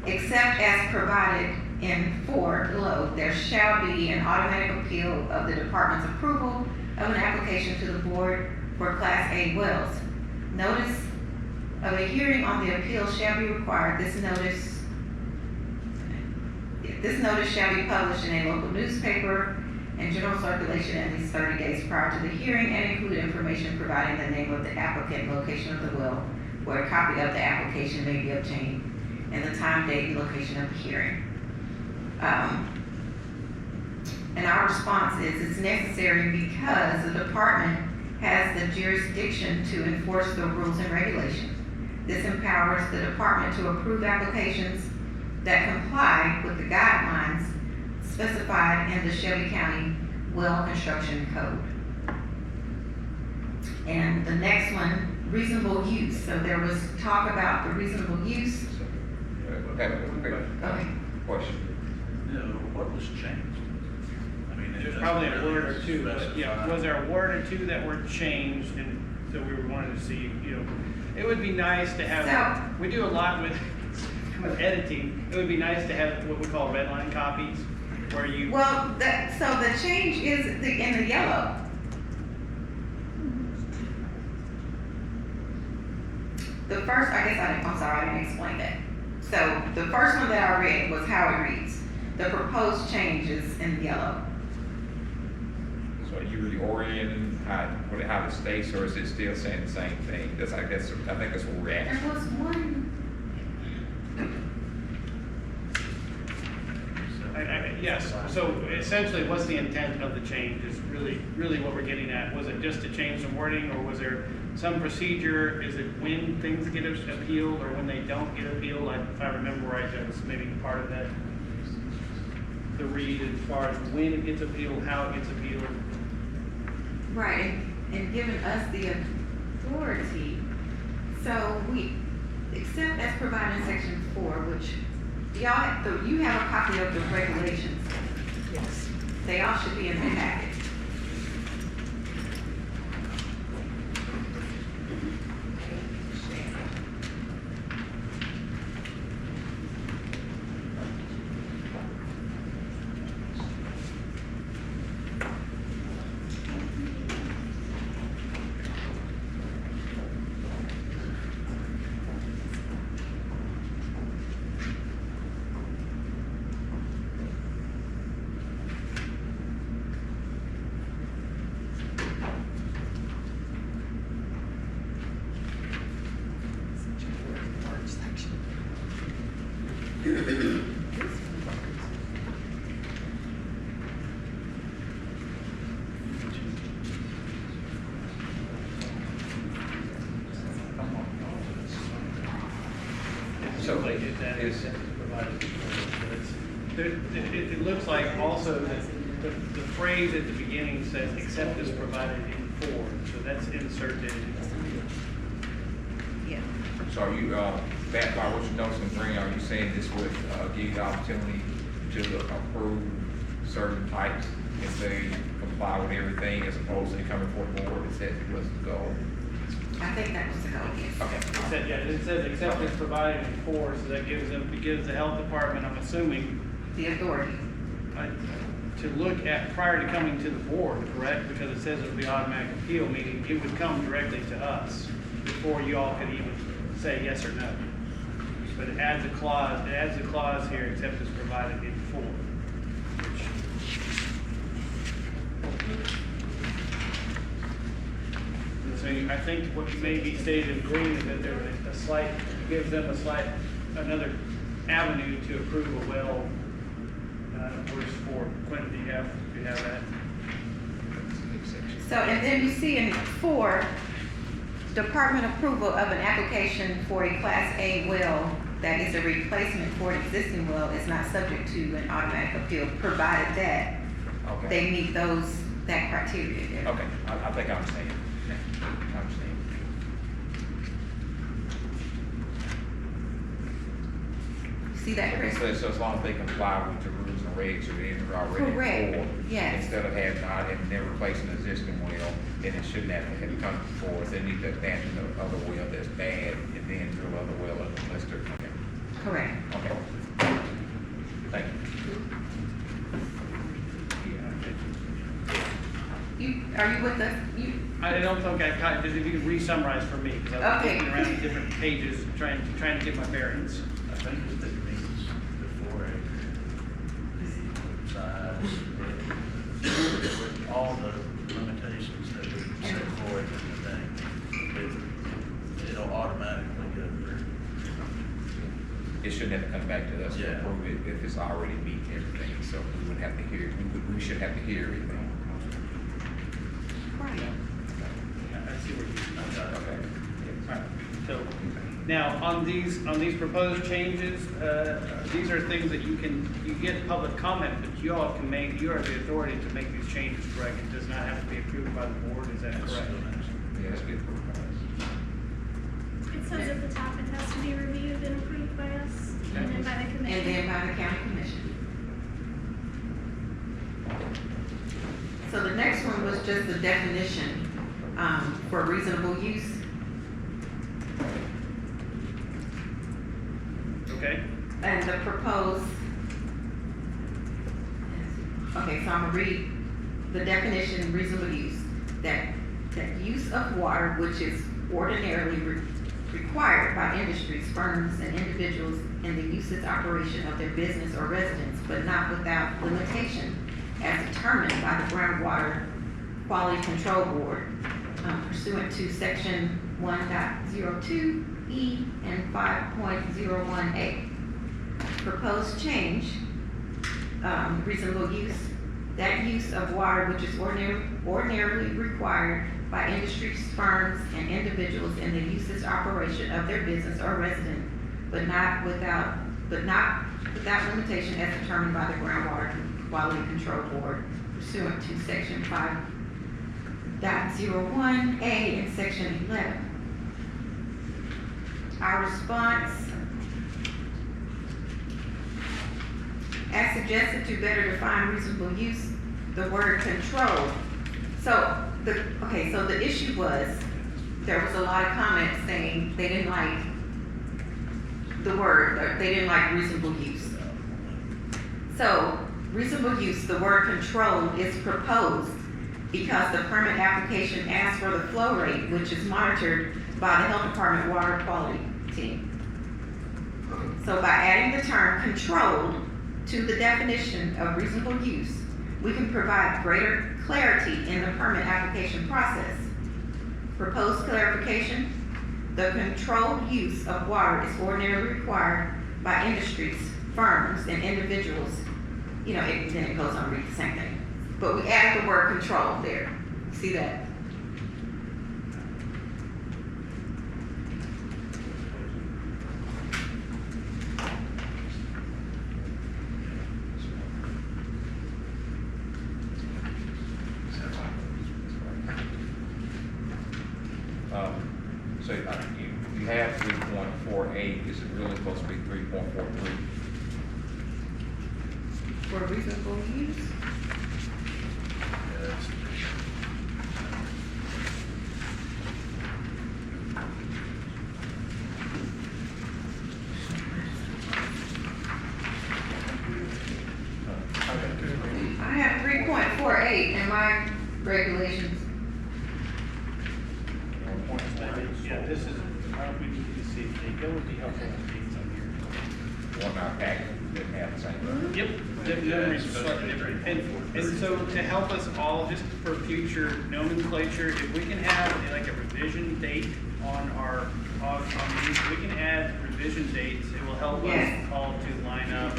[SPEAKER 3] except as provided in 4 below, there shall be an automatic appeal of the department's approval of an application to the board for Class A wells. Notice of a hearing on the appeal shall be required. This notice shall be published in a local newspaper and general circulation at least 30 days prior to the hearing and include information providing the name of the applicant, location of the well, where a copy of the application may be obtained, and the time, date, and location of the hearing. And our response is it's necessary because the department has the jurisdiction to enforce the rules and regulations. This empowers the department to approve applications that comply with the guidelines specified in the Shelby County Well Construction Code. And the next one, reasonable use. So there was talk about the reasonable use. Okay.
[SPEAKER 2] Question.
[SPEAKER 10] You know, what was changed? I mean,
[SPEAKER 1] there's probably a word or two, but yeah, was there a word or two that were changed? And so we wanted to see, you know, it would be nice to have, we do a lot with editing. It would be nice to have what we call red line copies, where you.
[SPEAKER 3] Well, so the change is in the yellow. The first, I'm sorry, I didn't explain that. So the first one that I read was how it reads. The proposed change is in yellow.
[SPEAKER 2] So are you reorienting how it states, or is it still saying the same thing? I think that's where we're at.
[SPEAKER 3] There was one.
[SPEAKER 1] Yes, so essentially what's the intent of the change is really what we're getting at. Was it just to change some wording, or was there some procedure? Is it when things get appealed or when they don't get appealed? If I remember right, that was maybe part of that, the read as far as when it gets appealed, how it gets appealed.
[SPEAKER 3] Right, and giving us the authority. So we, except as provided in section 4, which you have a copy of the regulations.
[SPEAKER 7] Yes.
[SPEAKER 3] They all should be in the packet.
[SPEAKER 1] So they did that. It looks like also that the phrase at the beginning says, except as provided in 4, so that's inserted.
[SPEAKER 7] Yeah.
[SPEAKER 2] So are you, back by what you noticed in green, are you saying this would give you the opportunity to approve certain types if they comply with everything as opposed to coming before the board? Is that was the goal?
[SPEAKER 3] I think that was the goal, yes.
[SPEAKER 2] Okay.
[SPEAKER 1] It says except as provided in 4, so that gives the health department, I'm assuming,
[SPEAKER 3] The authority.
[SPEAKER 1] to look at prior to coming to the board, correct? Because it says it would be automatic appeal, meaning it would come directly to us. before you all could even say yes or no. But it adds a clause here, except as provided in 4. And so I think what may be stated in green is that there's a slight, gives them another avenue to approve a well. Where's 4? Quentin, do you have that?
[SPEAKER 3] So, and then you see in 4, department approval of an application for a Class A well that is a replacement for an existing well is not subject to an automatic appeal, provided that
[SPEAKER 2] Okay.
[SPEAKER 3] they meet that criteria there.
[SPEAKER 2] Okay, I think I understand. I understand.
[SPEAKER 3] See that, Chris?
[SPEAKER 2] So as long as they comply with the rules and regs that are already
[SPEAKER 3] Correct,
[SPEAKER 2] for,
[SPEAKER 3] yes.
[SPEAKER 2] instead of having them replacing an existing well, then it shouldn't have to come before us. They need to abandon the other well that's bad and then drill other well unless they're, okay.
[SPEAKER 3] Correct.
[SPEAKER 2] Okay. Thank you.
[SPEAKER 3] Are you with us?
[SPEAKER 1] I don't think I caught, just if you could re-summarize for me, because I was
[SPEAKER 3] Okay.
[SPEAKER 1] looking around different pages, trying to get my bearings.
[SPEAKER 10] I think that it means before size, with all the limitations that we set for it in the thing, it'll automatically go through.
[SPEAKER 2] It shouldn't have to come back to us to
[SPEAKER 10] Yeah.
[SPEAKER 2] approve it if it's already meeting everything, so we wouldn't have to hear, we shouldn't have to hear everything.
[SPEAKER 3] Right.
[SPEAKER 1] I see where you're.
[SPEAKER 2] Okay.
[SPEAKER 1] Alright, so, now, on these proposed changes, these are things that you get public comment, but you all can make, you are the authority to make these changes, correct? It does not have to be approved by the board, is that correct?
[SPEAKER 2] Yeah, that's good.
[SPEAKER 9] It says at the top, it has to be reviewed and approved by us, and then by the
[SPEAKER 3] And
[SPEAKER 9] commission.
[SPEAKER 3] then by the county commission. So the next one was just the definition, for reasonable use.
[SPEAKER 1] Okay?
[SPEAKER 3] And the proposed, okay, so I'm gonna read the definition, reasonable use. That use of water which is ordinarily required by industries, firms, and individuals in the usage operation of their business or residence, but not without limitation as determined by the Groundwater Quality Control Board pursuant to section 1.02E and 5.01A. Proposed change, reasonable use, that use of water which is ordinarily required by industries, firms, and individuals in the usage operation of their business or residence, but not without limitation as determined by the Groundwater Quality Control Board pursuant to section 5.01A and section 11. Our response, as suggested to better define reasonable use, the word control. So the issue was, there was a lot of comments saying they didn't like the word, or they didn't like reasonable use. So reasonable use, the word control is proposed because the permit application asks for the flow rate, which is monitored by the Health Department Water Quality Team. So by adding the term controlled to the definition of reasonable use, we can provide greater clarity in the permit application process. Proposed clarification, the controlled use of water is ordinarily required by industries, firms, and individuals. You know, then it goes on to read the same thing. But we added the word control there. See that?
[SPEAKER 2] So you have 3.48, is it really supposed to be 3.43?
[SPEAKER 3] For reasonable use? I have 3.48 in my regulations.
[SPEAKER 1] Yeah, this is, we need to see, it would be helpful to see some here.
[SPEAKER 2] One our packet didn't have the same.
[SPEAKER 1] Yep, the numbers are slightly different. And so to help us all, just for future nomenclature, if we can have like a revision date on our, on these, we can add revision dates, it will help
[SPEAKER 3] Yes.
[SPEAKER 1] us all to line up.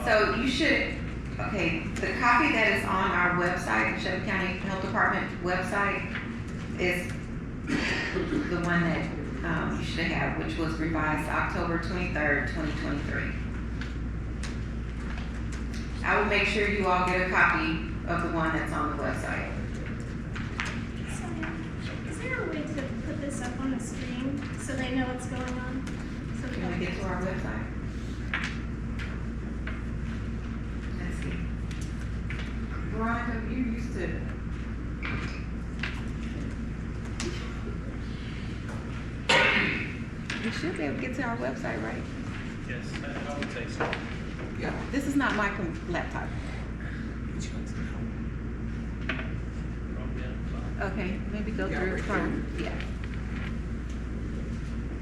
[SPEAKER 3] So you should, okay, the copy that is on our website, Shelby County Health Department website, is the one that, you should have, which was revised October 23rd, 2023. I will make sure you all get a copy of the one that's on the website.
[SPEAKER 9] So, is there a way to put this up on the screen so they know what's going on? So
[SPEAKER 3] You wanna get to our website? Let's see. Veronica, you used to. You should be able to get to our website, right?
[SPEAKER 1] Yes, I would say so.
[SPEAKER 3] Yeah. This is not my laptop. Okay, maybe go through from, yeah.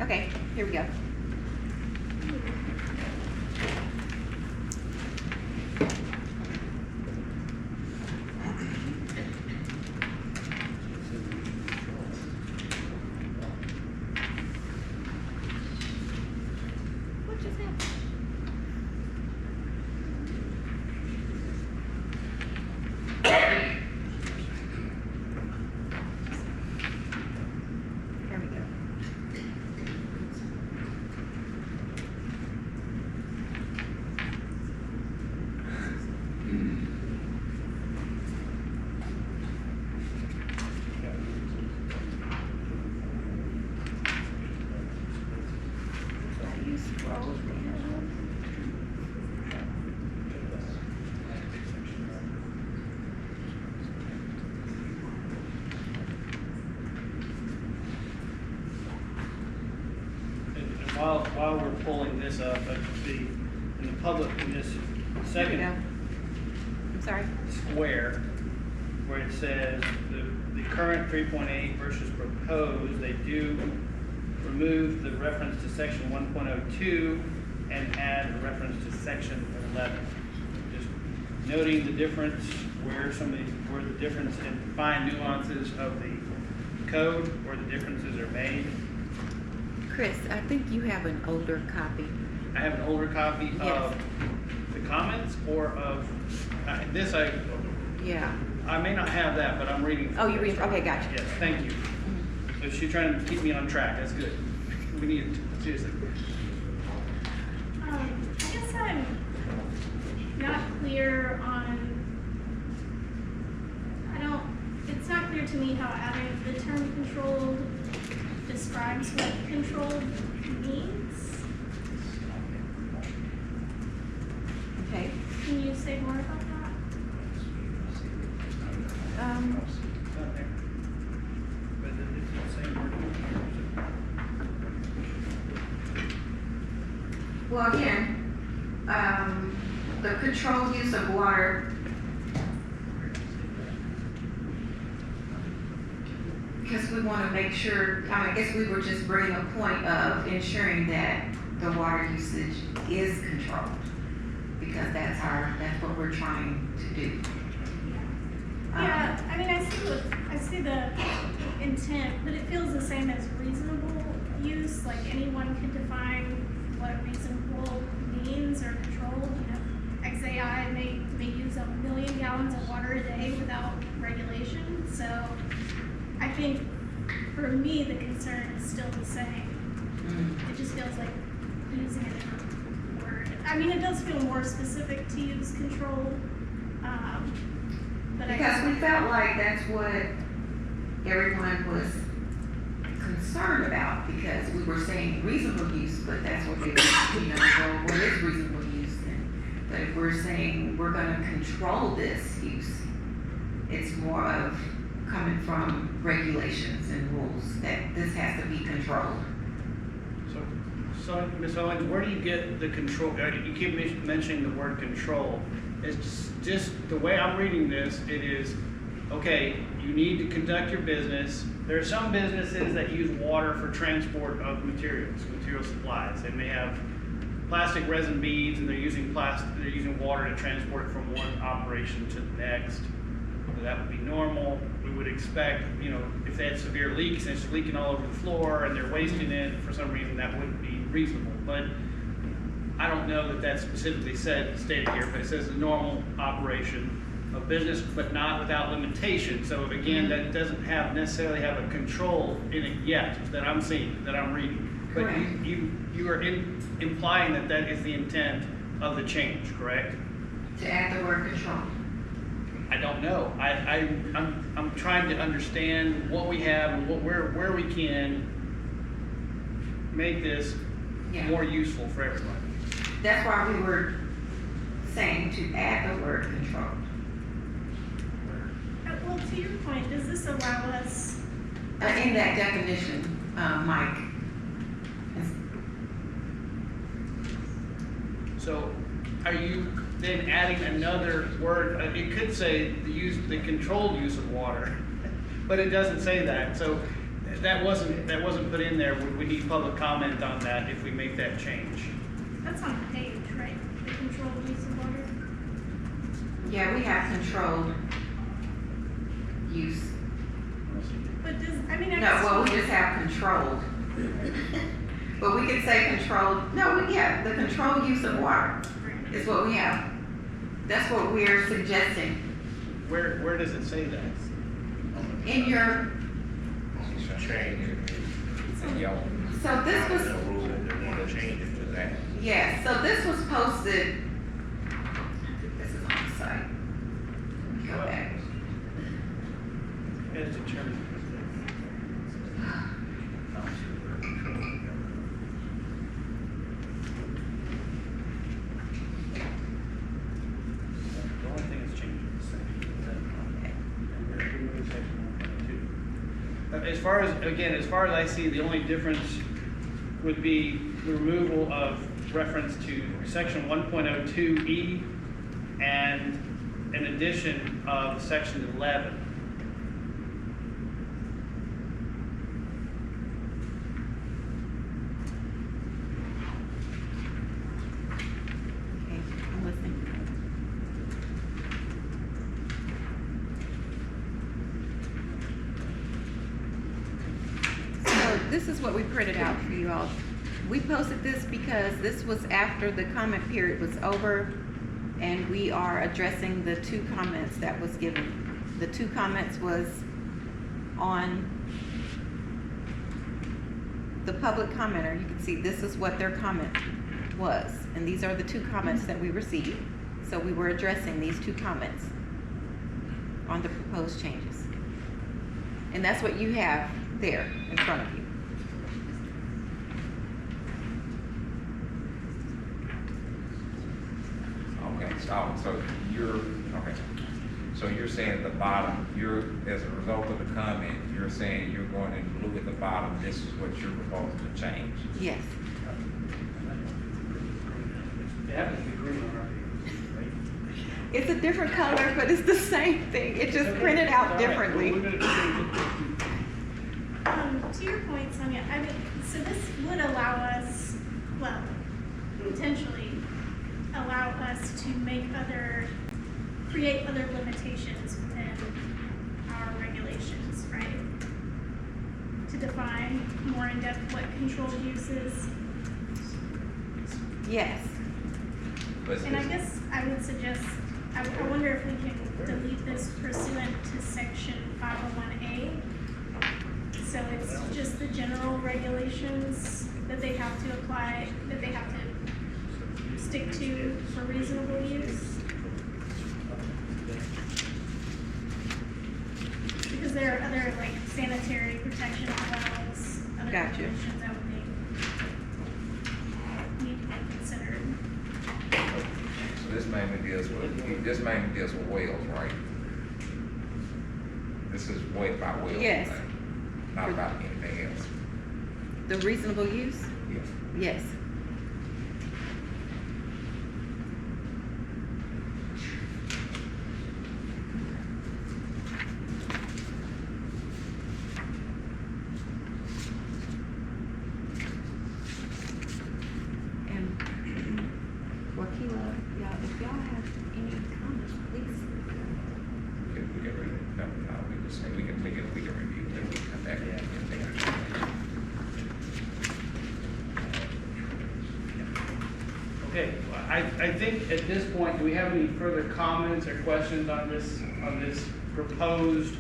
[SPEAKER 3] Okay, here we go. What just happened? There we go. How do you scroll down?
[SPEAKER 1] And while we're pulling this up, in the public, in this
[SPEAKER 3] Here we go.
[SPEAKER 1] second
[SPEAKER 3] I'm sorry?
[SPEAKER 1] square, where it says the current 3.8 versus proposed, they do remove the reference to section 1.02 and add a reference to section 11. Just noting the difference, where the difference and fine nuances of the code, where the differences are made.
[SPEAKER 3] Chris, I think you have an older copy.
[SPEAKER 1] I have an older copy
[SPEAKER 3] Yes.
[SPEAKER 1] of the comments or of, this
[SPEAKER 3] Yeah.
[SPEAKER 1] I may not have that, but I'm reading.
[SPEAKER 3] Oh, you read, okay, gotcha.
[SPEAKER 1] Yes, thank you. So she's trying to keep me on track, that's good. We need it, seriously.
[SPEAKER 9] I guess I'm not clear on, it's not clear to me how adding the term controlled describes what controlled means.
[SPEAKER 3] Okay.
[SPEAKER 9] Can you say more about that?
[SPEAKER 1] It's not there. But it's the same word.
[SPEAKER 3] Well, again, the controlled use of water. Because we want to make sure, I guess we were just bringing a point of ensuring that the water usage is controlled. Because that's what we're trying to do.
[SPEAKER 9] Yeah, I mean, I see the intent, but it feels the same as reasonable use, like anyone can define what reasonable means or controlled, you know. XAI may use 1 million gallons of water a day without regulation, so I think for me, the concern is still the same. It just feels like using a different word. I mean, it does feel more specific to use controlled, but
[SPEAKER 3] Because we felt like that's what everyone was concerned about, because we were saying reasonable use, but that's what they, well, what is reasonable use then? But if we're saying we're gonna control this use, it's more of coming from regulations and rules that this has to be controlled.
[SPEAKER 1] So, Ms. Owens, where do you get the control? You keep mentioning the word control. It's just the way I'm reading this, it is, okay, you need to conduct your business There are some businesses that use water for transport of material supplies. They may have plastic resin beads and they're using water to transport it from one operation to the next. So that would be normal. We would expect, if they had severe leaks and it's leaking all over the floor and they're wasting it for some reason, that wouldn't be reasonable. But I don't know that that's specifically stated here, but it says the normal operation of business, but not without limitation. So again, that doesn't necessarily have a control in it yet that I'm seeing, that I'm reading. But
[SPEAKER 3] Correct.
[SPEAKER 1] you are implying that that is the intent of the change, correct?
[SPEAKER 3] To add the word control.
[SPEAKER 1] I don't know. I'm trying to understand what we have and where we can make this
[SPEAKER 3] Yeah.
[SPEAKER 1] more useful for everybody.
[SPEAKER 3] That's why we were saying to add the word control.
[SPEAKER 9] Well, to your point, does this allow us,
[SPEAKER 3] In that definition, Mike.
[SPEAKER 1] So are you then adding another word? It could say the controlled use of water, but it doesn't say that. So that wasn't put in there. We need public comment on that if we make that change.
[SPEAKER 9] that's on the page, right? The controlled use of water?
[SPEAKER 3] Yeah, we have controlled use.
[SPEAKER 9] But does, I mean, I
[SPEAKER 3] No,
[SPEAKER 9] guess.
[SPEAKER 3] well, we just have controlled. But we could say controlled, the controlled use of water is what we have. That's what we're suggesting.
[SPEAKER 1] Where does it say that?
[SPEAKER 3] In your,
[SPEAKER 2] Change it. And y'all,
[SPEAKER 3] so this was,
[SPEAKER 6] The rule, they want to change it to that.
[SPEAKER 3] yeah, so this was posted, this is on the site. Go back.
[SPEAKER 1] As determined. The only thing that's changing is section 1.2. As far as I see, the only difference would be the removal of reference to section 1.02E and an addition of section 11.
[SPEAKER 3] Okay, I'm listening. So this is what we printed out for you all. We posted this because this was after the comment period was over, and we are addressing the two comments that was given. The two comments was on the public commenter. You can see this is what their comment was, and these are the two comments that we received. So we were addressing these two comments on the proposed changes. And that's what you have there in front of you.
[SPEAKER 2] okay, so you're saying at the bottom, as a result of the comment, you're saying you're going in blue at the bottom, this is what you're proposing to change.
[SPEAKER 3] Yes.
[SPEAKER 1] It happens to be green on our page, right?
[SPEAKER 3] It's a different color, but it's the same thing. It just printed out differently.
[SPEAKER 1] We're gonna change it.
[SPEAKER 9] To your point, Sonia, I mean, so this would allow us, well, potentially allow us to create other limitations within our regulations, right? To define more in depth what controlled use is.
[SPEAKER 3] Yes.
[SPEAKER 9] And I guess I would suggest, I wonder if we can delete this pursuant to section 501A. So it's just the general regulations that they have to apply, that they have to stick to for reasonable use. Because there are other like sanitary protection wells, other
[SPEAKER 3] Gotcha.
[SPEAKER 9] regulations that would need to be considered.
[SPEAKER 2] So this mainly deals with wells, right? This is about wells.
[SPEAKER 3] Yes.
[SPEAKER 2] right? Not about anything else.
[SPEAKER 3] The reasonable use?
[SPEAKER 2] Yes.
[SPEAKER 3] Yes. y'all have any comments, please.
[SPEAKER 2] We can read it. No, we just say we can review it, and we can come back and take our determination.
[SPEAKER 1] Okay, well, I think at this point, do we have any further comments or questions on this proposed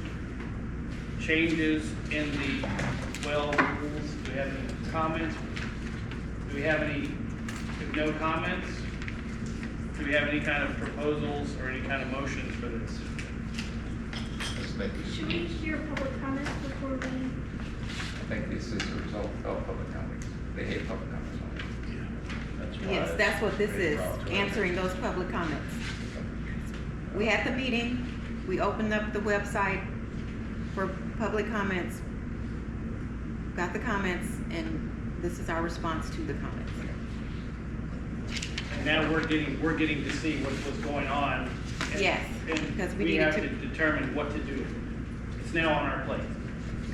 [SPEAKER 1] changes in the well rules? Do we have any comments? Do we have any, if no comments? Do we have any kind of proposals or any kind of motions for this?
[SPEAKER 2] Let's make this-
[SPEAKER 9] Should we hear public comments before we?
[SPEAKER 2] I think this is a result of public comments. They had public comments on it.
[SPEAKER 8] That's why
[SPEAKER 3] Yes, that's what this
[SPEAKER 8] they
[SPEAKER 3] is,
[SPEAKER 8] brought to us.
[SPEAKER 3] answering those public comments. We had the meeting, we opened up the website for public comments, got the comments, and this is our response to the comments.
[SPEAKER 1] And now we're getting to see what's going on. And-
[SPEAKER 3] Yes,
[SPEAKER 1] and
[SPEAKER 3] because we
[SPEAKER 1] we
[SPEAKER 3] needed
[SPEAKER 1] have
[SPEAKER 3] to-
[SPEAKER 1] to determine what to do. It's now on our plate.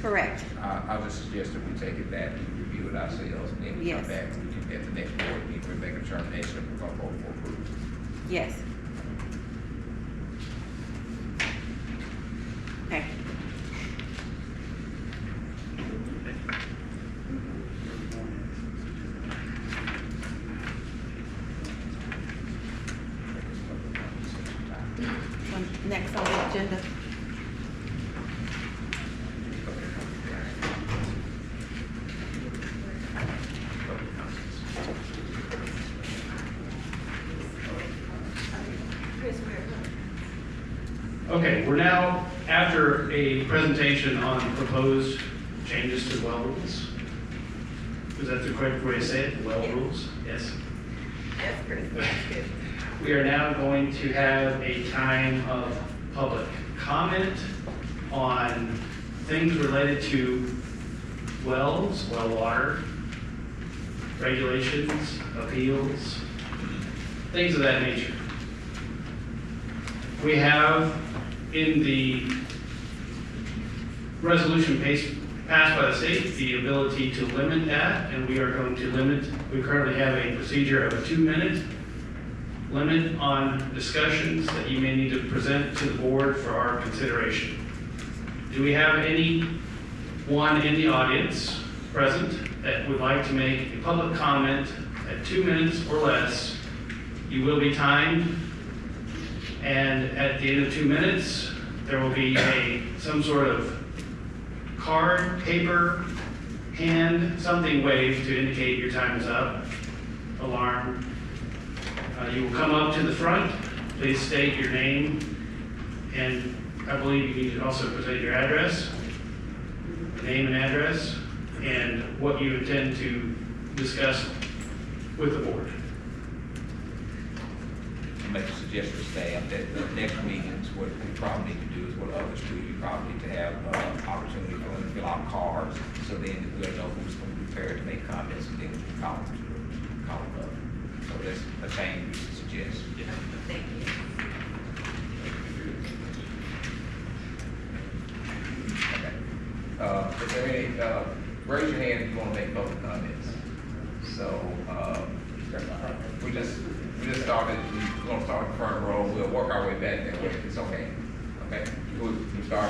[SPEAKER 3] Correct,
[SPEAKER 2] I would suggest that we take it back, we review it ourselves, and then we come
[SPEAKER 3] Yes.
[SPEAKER 2] back, and we can, at the next board meeting, we make a determination if we're gonna vote for approval.
[SPEAKER 3] yes. Okay, so next on the agenda.
[SPEAKER 1] Okay, we're now after a presentation on proposed changes to well rules. Is that the correct way to say it, well rules? Yes.
[SPEAKER 7] That's pretty good.
[SPEAKER 1] We are now going to have a time of public comment on things related to wells, well water, regulations, appeals, things of that nature. We have in the resolution passed by the state the ability to limit that, and we are going to limit, we currently have a procedure of a 2-minute limit on discussions that you may need to present to the board for our consideration. Do we have anyone in the audience present that would like to make a public comment at 2 minutes or less? You will be timed, and at the end of 2 minutes, there will be some sort of card, paper, hand, something waved to indicate your time is up, alarm. You will come up to the front, please state your name, and I believe you need to also present your address, name and address, and what you intend to discuss with the board.
[SPEAKER 2] I make a suggestion to staff that the next meetings, what we probably need to do is what others do, you probably need to have opportunity for them to fill out cards, so then we'll know who's going to be prepared to make comments, and then we can call them up. So that's a change we suggest.
[SPEAKER 7] Thank you.
[SPEAKER 2] Okay. Is there any, raise your hand if you want to make public comments. So, we just started, we're gonna start in the front row, we'll work our way back that way, it's okay. Okay, we start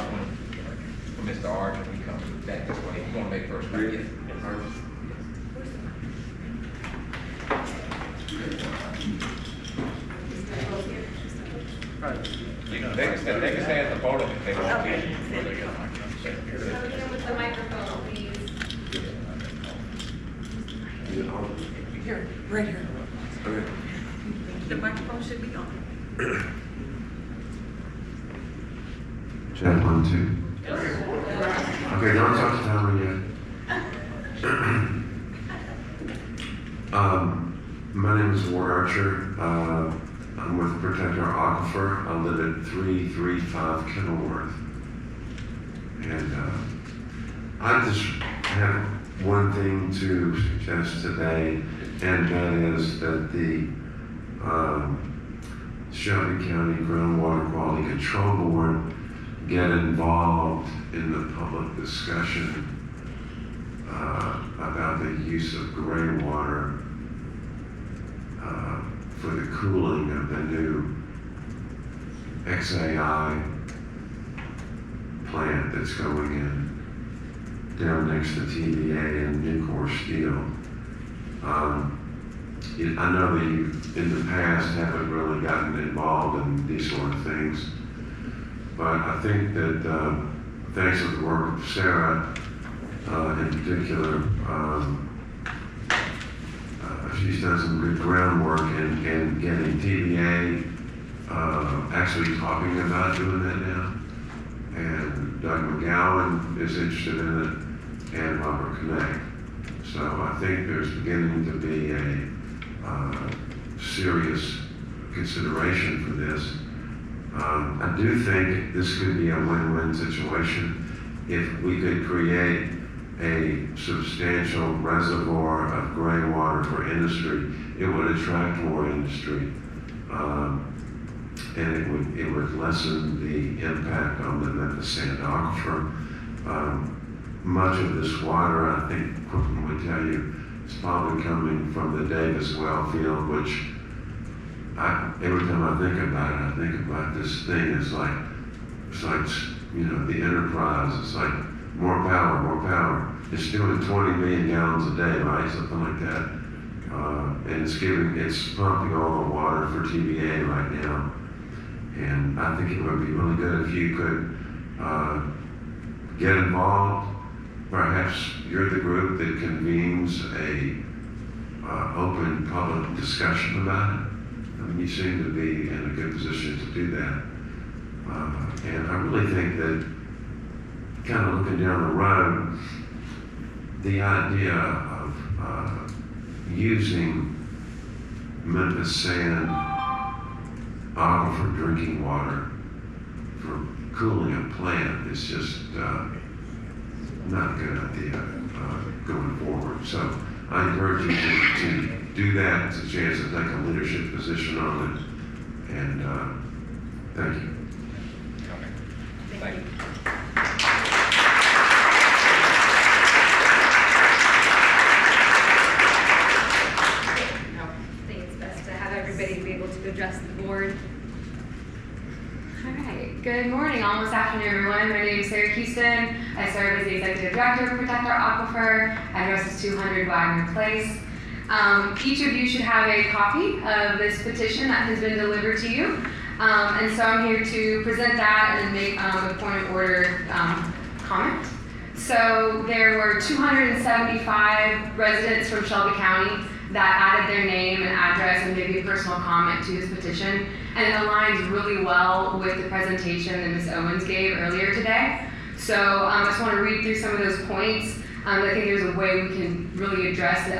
[SPEAKER 2] from Mr. Arch, and we come back this way. You wanna make first? Right? Yes. They can stand at the podium if they want.
[SPEAKER 7] Okay.
[SPEAKER 9] With the microphone, please.
[SPEAKER 7] Here, right here. The microphone should be on.
[SPEAKER 11] Check 1, 2. Okay, don't talk to Tommy yet. My name is Ward Archer. I'm with Protect Our Aquifer. I live at 335 Kenilworth. And I just have one thing to suggest today, and that is that the Shelby County Groundwater Quality Control Board get involved in the public discussion about the use of gray water for the cooling of the new XAI plant that's going in down next to TVA and Nucor Steel. I know that you, in the past, haven't really gotten involved in these sort of things, but I think that thanks to the work of Sarah, in particular, she's done some good groundwork in getting TVA actually talking about doing that now. And Doug McGowan is interested in it, and Robert Connect. So I think there's beginning to be a serious consideration for this. I do think this could be a win-win situation if we could create a substantial reservoir of gray water for industry. It would attract more industry, and it would lessen the impact on the Memphis sand aquifer. Much of this water, I think Quorum would tell you, is probably coming from the Davis well field, which every time I think about it, I think about this thing. It's like, you know, the Enterprise. It's like more power, more power. It's doing 20 million gallons a day, right? Something like that. And it's pumping all the water for TVA right now. And I think it would be really good if you could get involved. Perhaps you're the group that convenes a open public discussion about it. I mean, you seem to be in a good position to do that. And I really think that, kind of looking down the road, the idea of using Memphis sand aquifer drinking water for cooling a plant is just not a good idea going forward. So I encourage you to do that. It's a chance to take a leadership position on it. And thank you.
[SPEAKER 2] Thank you.
[SPEAKER 12] I think it's best to have everybody be able to address the board.
[SPEAKER 13] All right. Good morning, almost afternoon, everyone. My name is Sarah Houston. I serve as the Executive Director of Protect Our Aquifer. Address is 200 Wagner Place. Each of you should have a copy of this petition that has been delivered to you. And so I'm here to present that and make a point of order comment. So there were 275 residents from Shelby County that added their name and address and maybe a personal comment to this petition. And it aligns really well with the presentation that Ms. Owens gave earlier today. So I just want to read through some of those points. I think there's a way we can really address the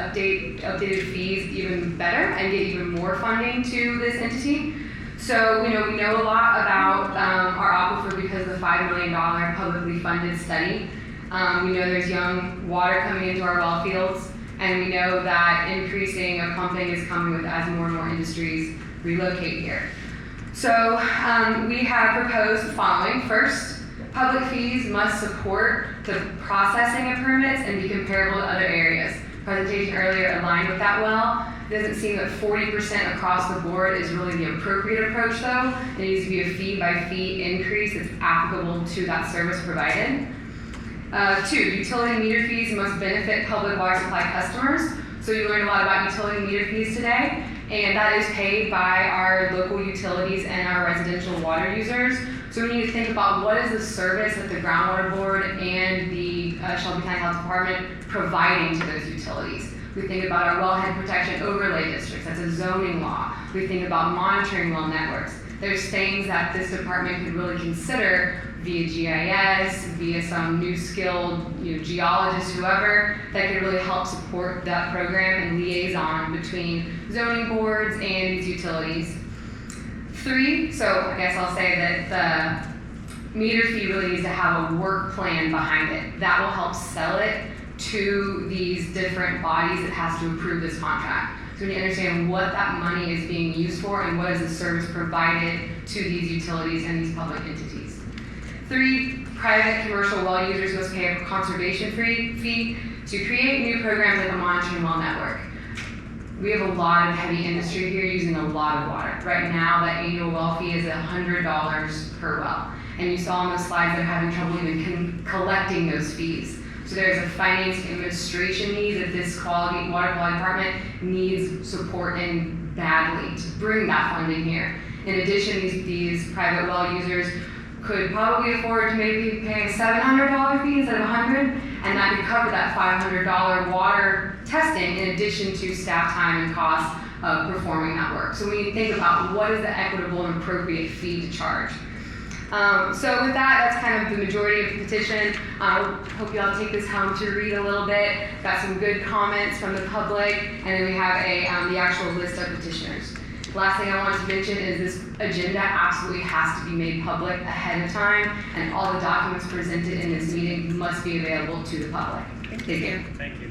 [SPEAKER 13] updated fees even better and get even more funding to this entity. So, we know a lot about our aquifer because of the $5 million publicly funded study. We know there's young water coming into our well fields, and we know that increasing of pumping is coming with as more and more industries relocate here. So we have proposed the following. First, public fees must support the processing of permits and be comparable to other areas. Presentation earlier aligned with that well. It doesn't seem that 40% across the board is really the appropriate approach though. It needs to be a fee by fee increase that's applicable to that service provided. 2, utility meter fees must benefit public water supply customers. So you learned a lot about utility meter fees today, and that is paid by our local utilities and our residential water users. So we need to think about what is the service that the Groundwater Board and the Shelby County Health Department providing to those utilities. We think about our wellhead protection overlay districts, that's a zoning law. We think about monitoring well networks. There's things that this department could really consider via GIS, via some new skilled geologists, whoever, that could really help support that program and liaison between zoning boards and these utilities. 3, so I guess I'll say that the meter fee really needs to have a work plan behind it. That will help sell it to these different bodies that has to approve this contract. So we need to understand what that money is being used for and what is the service provided to these utilities and these public entities. 3, private commercial well users must pay a conservation fee to create new programs like a monitoring well network. we have a lot of heavy industry here using a lot of water. Right now, that annual well fee is $100 per well. And you saw on those slides they're having trouble even collecting those fees. So there's a finance administration need that this water quality department needs support in badly to bring that funding here. In addition, these private well users could probably afford to maybe pay a $700 fee instead of $100, and that could cover that $500 water testing in addition to staff time and costs of performing that work. So we need to think about what is the equitable and appropriate fee to charge. So with that, that's kind of the majority of the petition. Hope you all take this home to read a little bit. Got some good comments from the public, and then we have the actual list of petitioners. Last thing I want to mention is this agenda absolutely has to be made public ahead of time, and all the documents presented in this meeting must be available to the public. Thank you.
[SPEAKER 1] Thank you.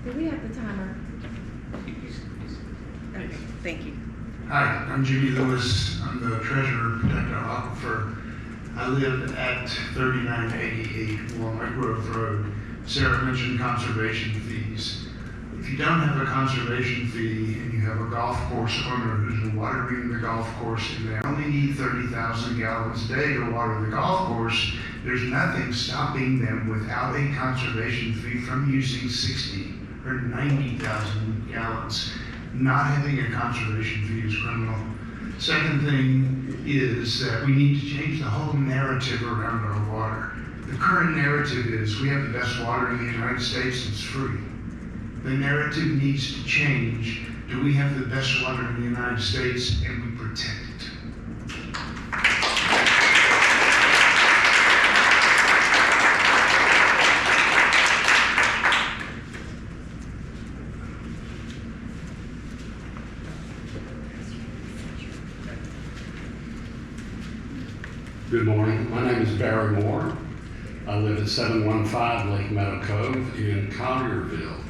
[SPEAKER 7] Do we have the timer? Okay, thank you.
[SPEAKER 14] Hi, I'm Jimmy Lewis. I'm the treasurer of Protect Our Aquifer. I live at 3988 Walnut Grove Road. Sarah mentioned conservation fees. If you don't have a conservation fee and you have a golf course owner who's watering the golf course and they only need 30,000 gallons a day to water the golf course, there's nothing stopping them without a conservation fee from using 60 or 90,000 gallons. Not having a conservation fee is criminal. Second thing is that we need to change the whole narrative around our water. The current narrative is we have the best water in the United States and it's free. The narrative needs to change. Do we have the best water in the United States and we protect it?
[SPEAKER 15] Good morning. My name is Barry Moore. I live at 715 Lake Meadow Cove in Collierville.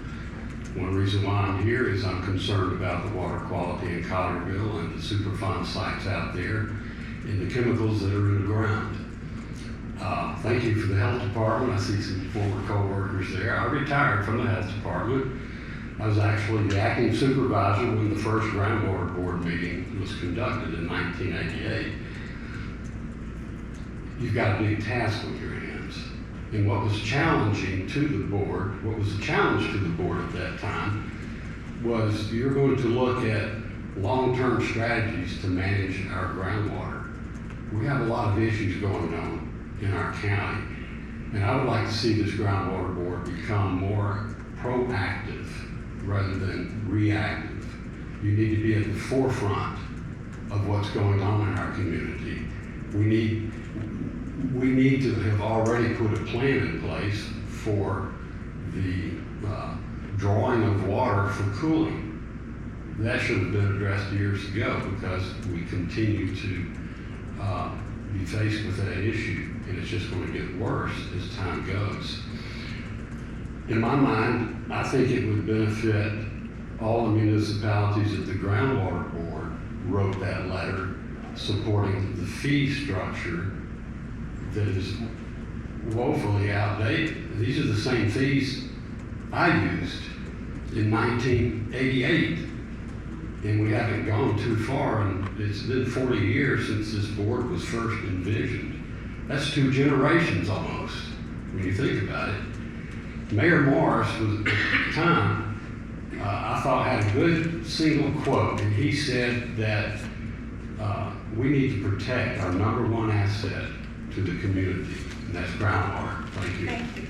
[SPEAKER 15] One reason why I'm here is I'm concerned about the water quality in Collierville and the Superfund sites out there and the chemicals that are in the ground. Thank you for the health department. I see some former co-workers there. I retired from the health department. I was actually the acting supervisor when the first Groundwater Board meeting was conducted in 1988. You've got a big task on your hands. And what was challenging to the board, what was a challenge to the board at that time, was you're going to look at long-term strategies to manage our groundwater. We have a lot of issues going on in our county, and I would like to see this groundwater board become more proactive rather than reactive. You need to be at the forefront of what's going on in our community. We need to have already put a plan in place for the drawing of water for cooling. That should have been addressed years ago because we continue to be faced with that issue, and it's just going to get worse as time goes. In my mind, I think it would benefit all the municipalities that the Groundwater Board wrote that letter supporting the fee structure that is woefully outdated. These are the same fees I used in 1988, and we haven't gone too far, and it's been 40 years since this board was first envisioned. That's 2 generations almost, when you think about it. Mayor Morris was, at the time, I thought had a good single quote, and he said that we need to protect our #1 asset to the community, and that's groundwater. Thank you.
[SPEAKER 7] Thank you.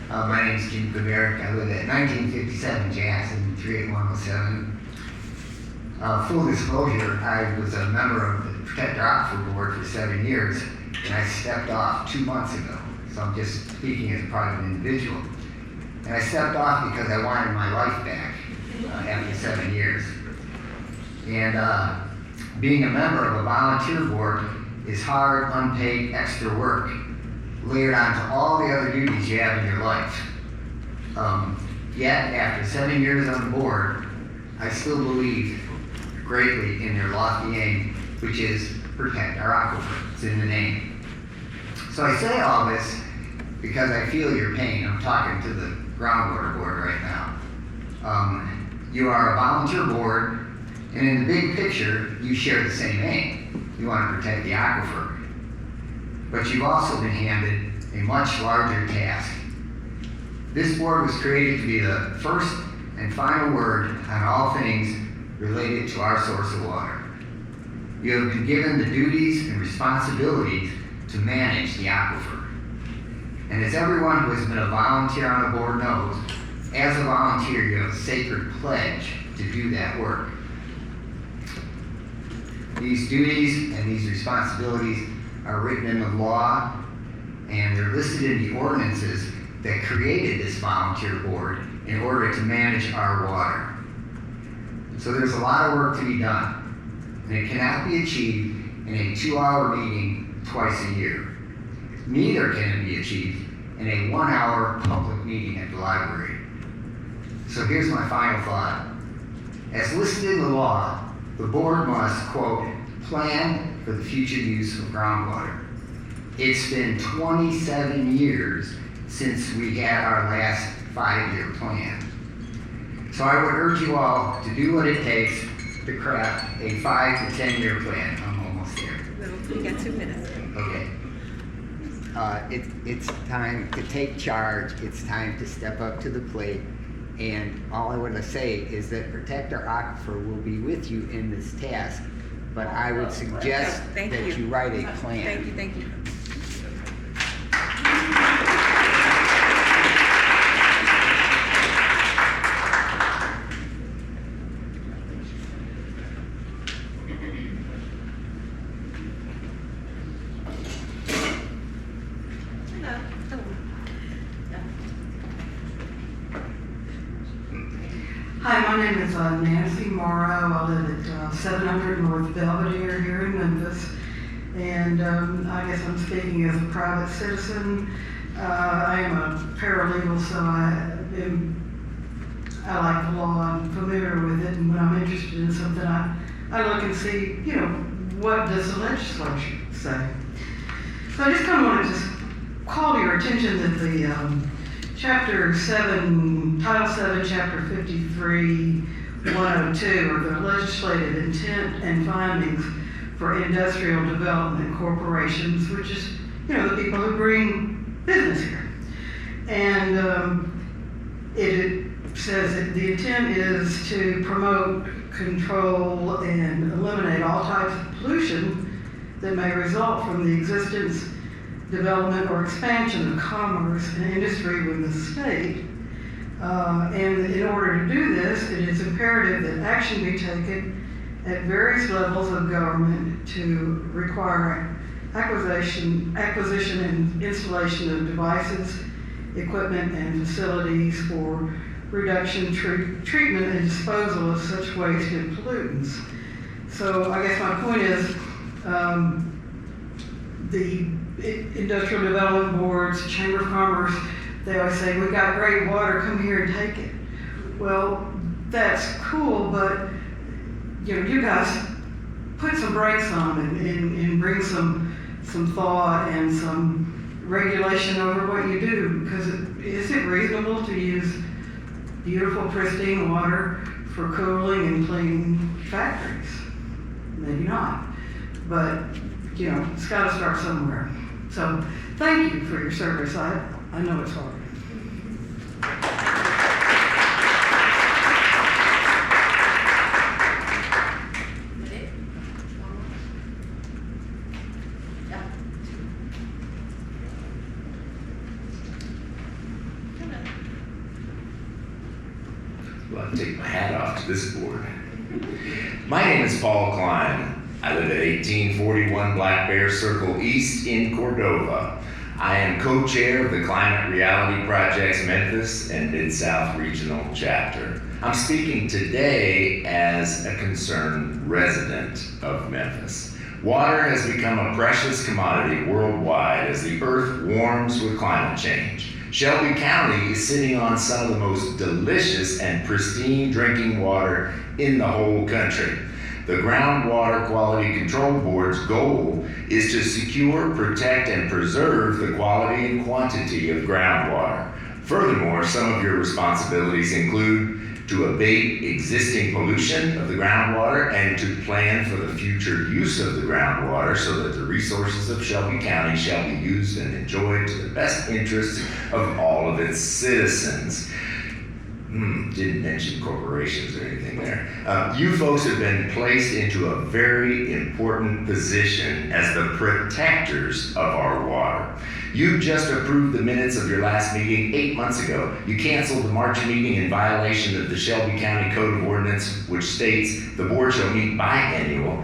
[SPEAKER 16] My name is Jim Quebec. I live at 1957 Jackson, 38107. Full disclosure, I was a member of the Protect Our Aquifer Board for 7 years, and I stepped off 2 months ago. So I'm just speaking as part of an individual. And I stepped off because I wanted my life back after 7 years. And being a member of a volunteer board is hard, unpaid, extra work layered onto all the other duties you have in your life. Yet, after 7 years on the board, I still believe greatly in their lofty aim, which is protect our aquifer. It's in the name. So I say all this because I feel your pain. I'm talking to the Groundwater Board right now. You are a volunteer board, and in the big picture, you share the same aim. You want to protect the aquifer. But you've also been handed a much larger task. This board was created to be the first and final word on all things related to our source of water. You have been given the duties and responsibilities to manage the aquifer. And as everyone who has been a volunteer on the board knows, as a volunteer, you have a sacred pledge to do that work. These duties and these responsibilities are written in the law, and they're listed in the ordinances that created this volunteer board in order to manage our water. So there's a lot of work to be done, and it cannot be achieved in a 2-hour meeting twice a year. Neither can it be achieved in a 1-hour public meeting at the library. So here's my final thought. As listed in the law, the board must, quote, plan for the future use of groundwater. It's been 27 years since we had our last 5-year plan. So I would urge you all to do what it takes to craft a 5 to 10-year plan. I'm almost there.
[SPEAKER 7] You got 2 minutes.
[SPEAKER 16] Okay. It's time to take charge. It's time to step up to the plate. And all I want to say is that Protect Our Aquifer will be with you in this task. But I would suggest that you write a plan.
[SPEAKER 7] Thank you.
[SPEAKER 17] Hi, my name is Nancy Morrow. I live at 700 North Belvedere here in Memphis. And I guess I'm speaking as a private citizen. I am a paralegal, so I like the law. I'm familiar with it. And when I'm interested in something, I look and see, what does the legislature say? So I just kind of want to just call to your attention that the Chapter 7, Title 7, Chapter 53, 102 are the legislative intent and findings for industrial development corporations, which is, the people who bring business here. And it says that the intent is to promote, control, and eliminate all types of pollution that may result from the existence, development, or expansion of commerce and industry within the state. And in order to do this, it is imperative that action be taken at various levels of government to require acquisition and installation of devices, equipment, and facilities for reduction, treatment, and disposal of such waste and pollutants. So I guess my point is, the industrial development boards, Chamber of Commerce, they always say, we got great water, come here and take it. Well, that's cool, but you guys put some brakes on and bring some thought and some regulation over what you do, because is it reasonable to use beautiful, pristine water for cooling and cleaning factories? Maybe not, but it's got to start somewhere. So thank you for your service. I know it's hard.
[SPEAKER 18] Well, I take my hat off to this board. My name is Paul Klein. I live at 1841 Black Bear Circle East in Cordova. I am co-chair of the Climate Reality Project's Memphis and Mid-South Regional Chapter. I'm speaking today as a concerned resident of Memphis. Water has become a precious commodity worldwide as the earth warms with climate change. Shelby County is sitting on some of the most delicious and pristine drinking water in the whole country. The Groundwater Quality Control Board's goal is to secure, protect, and preserve the quality and quantity of groundwater. Furthermore, some of your responsibilities include to abate existing pollution of the groundwater and to plan for the future use of the groundwater so that the resources of Shelby County shall be used and enjoyed to the best interests of all of its citizens. Didn't mention corporations or anything there. You folks have been placed into a very important position as the protectors of our water. You just approved the minutes of your last meeting 8 months ago. You canceled the March meeting in violation of the Shelby County Code of Ordinance, which states the board shall meet biannual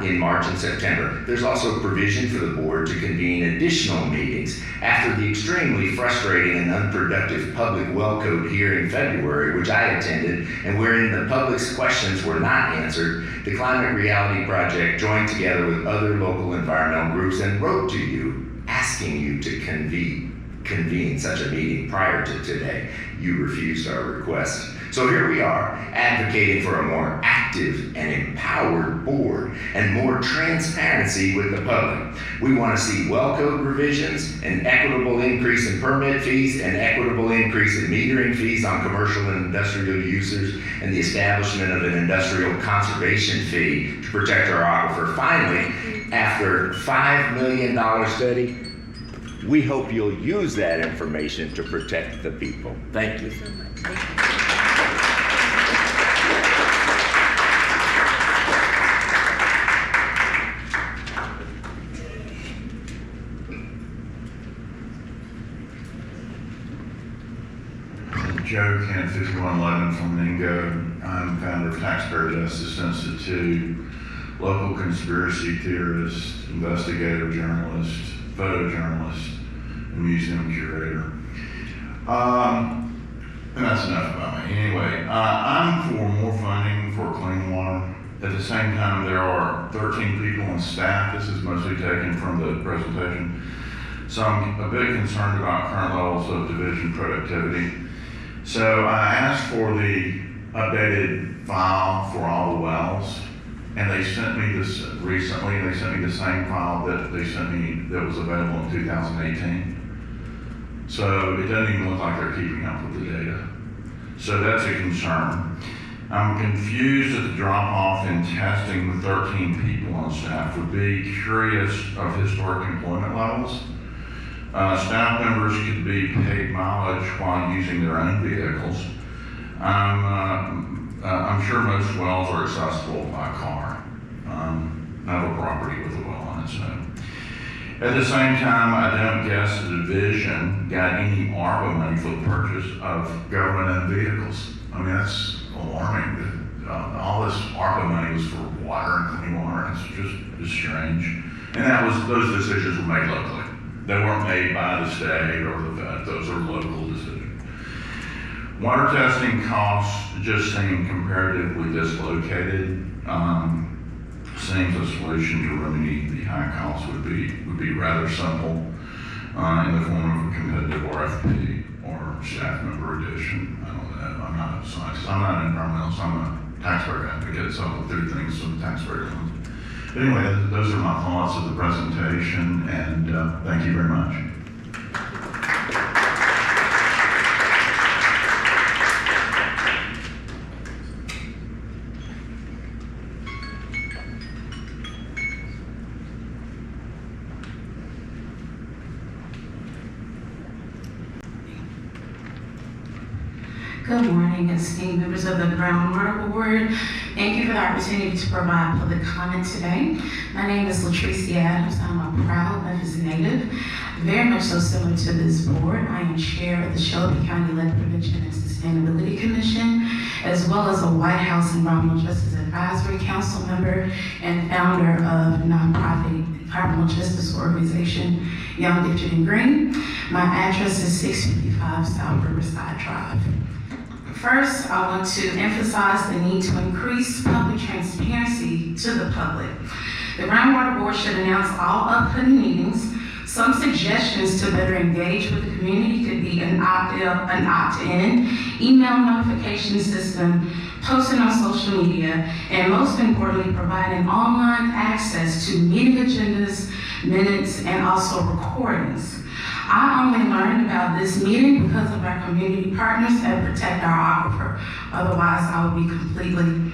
[SPEAKER 18] in March and September. There's also a provision for the board to convene additional meetings. After the extremely frustrating and unproductive public well code hearing in February, which I attended, and wherein the public's questions were not answered, the Climate Reality Project joined together with other local environmental groups and wrote to you, asking you to convene such a meeting prior to today. You refused our request. So here we are, advocating for a more active and empowered board and more transparency with the public. We want to see well code revisions, an equitable increase in permit fees, an equitable increase in metering fees on commercial and industrial users, and the establishment of an industrial conservation fee to protect our aquifer. Finally, after $5 million study, we hope you'll use that information to protect the people. Thank you.
[SPEAKER 8] Joe Kent, 5111 Flamingo. I'm founder of Taxpayer Justice Institute, local conspiracy theorist, investigative journalist, photojournalist, and museum curator. And that's enough about me. Anyway, I'm for more funding for clean water. At the same time, there are 13 people on staff. This is mostly taken from the presentation. So I'm a bit concerned about current levels of division productivity. So I asked for the updated file for all the wells, and they sent me this recently. They sent me the same file that they sent me that was available in 2018. So it doesn't even look like they're keeping up with the data. So that's a concern. I'm confused at the drop-off in testing with 13 people on staff. Would be curious of historic employment levels. Staff members could be paid mileage while using their own vehicles. I'm sure most wells are accessible by car. I have a property with a well on it, so. At the same time, I don't guess the division got any ARPA money for the purchase of government-owned vehicles. I mean, that's alarming. All this ARPA money was for water and clean water. It's strange. And those decisions were made locally. They weren't made by the state or the fed. Those are local decisions. Water testing costs just seem comparatively dislocated. Seems a solution to remedy the high costs would be rather simple in the form of a competitive RFP or staff member addition. I don't know. I'm not a scientist. I'm not an environmentalist. I'm a taxpayer advocate, so I'll do things from the taxpayer lens. But anyway, those are my thoughts of the presentation, and thank you very much.
[SPEAKER 19] Good morning, esteemed members of the Groundwater Board. Thank you for the opportunity to provide public comment today. My name is Latricia Adams. I'm a proud Memphis native, very much so similar to this board. I am chair of the Shelby County Lead Prevention and Sustainability Commission, as well as a White House Environmental Justice Advisory Council member and founder of nonprofit environmental justice organization, Young, Gifted, and Green. My address is 655 South Riverside Drive. First, I want to emphasize the need to increase public transparency to the public. The Groundwater Board should announce all upcoming meetings. Some suggestions to better engage with the community could be an opt-in, email notification system, posting on social media, and most importantly, providing online access to meeting agendas, minutes, and also recordings. I only learned about this meeting because of our community partners at Protect Our Aquifer. Otherwise, I would be completely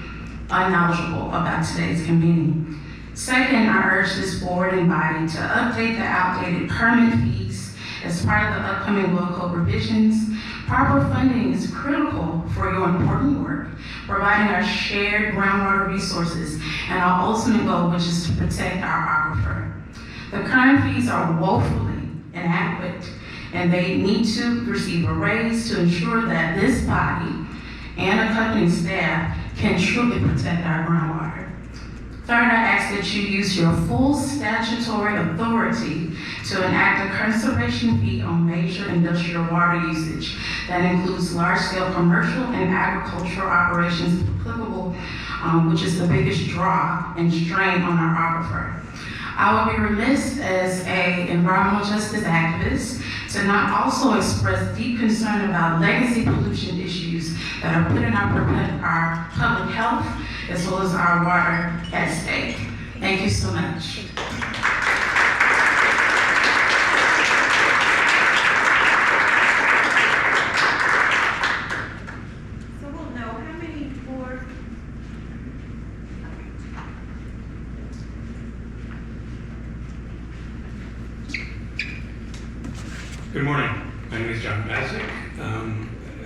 [SPEAKER 19] unknowledgeable about today's convening. Second, I urge this board and body to update the outdated permit fees as part of the upcoming well code revisions. Proper funding is critical for your important work, providing our shared groundwater resources and our ultimate goal, which is to protect our aquifer. The current fees are woefully inadequate, and they need to receive a raise to ensure that this body and accompanying staff can truly protect our groundwater. Third, I ask that you use your full statutory authority to enact a conservation fee on major industrial water usage that includes large-scale commercial and agricultural operations applicable, which is the biggest draw and strain on our aquifer. I would be remiss as an environmental justice activist to not also express deep concern about legacy pollution issues that are putting our public health as well as our water at stake. Thank you so much.
[SPEAKER 7] So we'll know how many board.
[SPEAKER 20] Good morning. My name is John Bassick.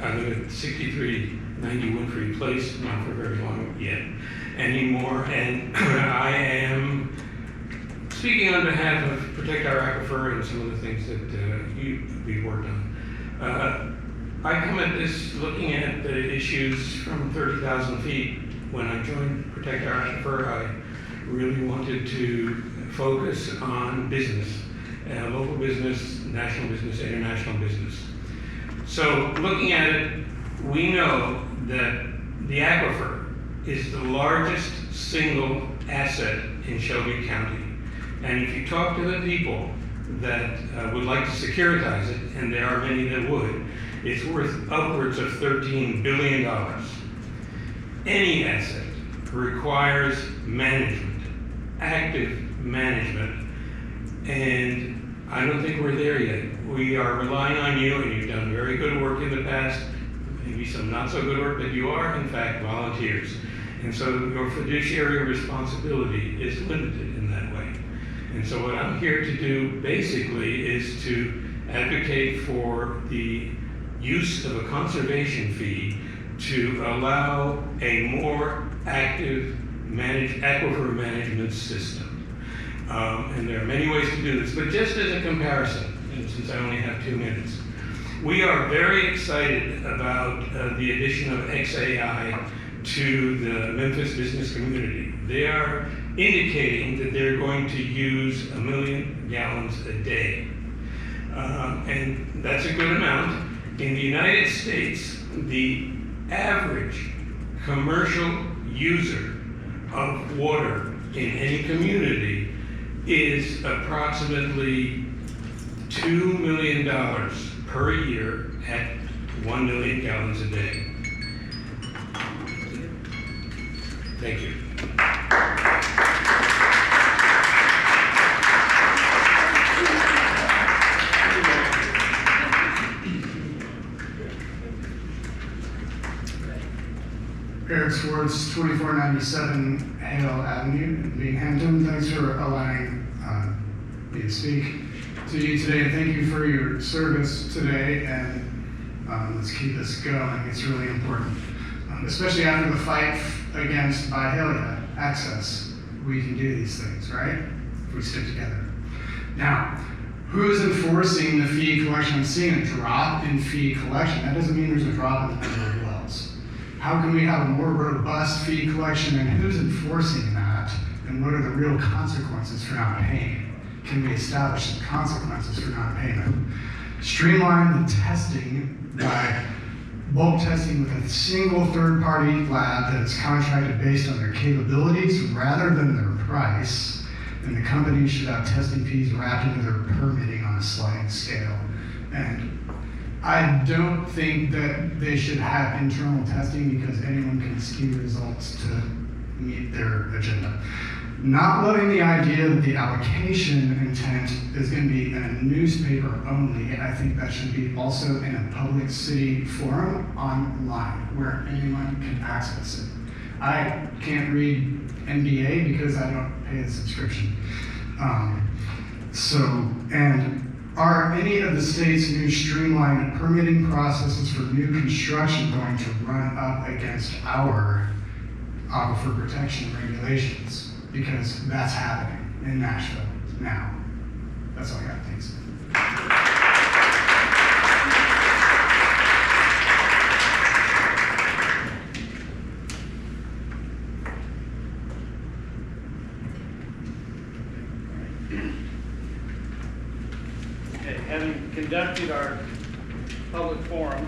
[SPEAKER 20] I live at 6390 Winfrey Place, not for very long yet anymore, and I am speaking on behalf of Protect Our Aquifer and some of the things that we've worked on. I come at this looking at the issues from 30,000 feet. When I joined Protect Our Aquifer, I really wanted to focus on business, local business, national business, international business. So looking at it, we know that the aquifer is the largest single asset in Shelby County. And if you talk to the people that would like to securitize it, and there are many that would, it's worth upwards of $13 billion. Any asset requires management, active management, and I don't think we're there yet. We are relying on you, and you've done very good work in the past, maybe some not so good work, but you are in fact volunteers. And so your fiduciary responsibility is limited in that way. And so what I'm here to do basically is to advocate for the use of a conservation fee to allow a more active aquifer management system. And there are many ways to do this, but just as a comparison, and since I only have 2 minutes, we are very excited about the addition of XAI to the Memphis business community. They are indicating that they're going to use 1 million gallons a day. And that's a good amount. In the United States, the average commercial user of water in any community is approximately $2 million per year at 1 million gallons a day. Thank you.
[SPEAKER 21] Eric Swartz, 2497 Hale Avenue, Binghamton. Thanks for allowing me to speak to you today. Thank you for your service today, and let's keep this going. It's really important, especially after the fight against Byhalia access. We can do these things, right? If we stick together. Now, who's enforcing the fee collection? I'm seeing a drop in fee collection. That doesn't mean there's a drop in the number of wells. how can we have a more robust fee collection, and who's enforcing that? And what are the real consequences for not paying? Can we establish some consequences for not payment? Streamline the testing by bulk testing with a single third-party lab that is contracted based on their capabilities rather than their price. And the company should have testing fees wrapped into their permitting on a sliding scale. And I don't think that they should have internal testing because anyone can skew results to meet their agenda. Not loving the idea that the application intent is going to be in a newspaper only. I think that should be also in a public city forum online where anyone can access it. I can't read MDA because I don't pay the subscription. Are any of the state's new streamlined permitting processes for new construction going to run up against our aquifer protection regulations? Because that's happening in Nashville now. That's all I got, thanks.
[SPEAKER 1] Okay, having conducted our public forum,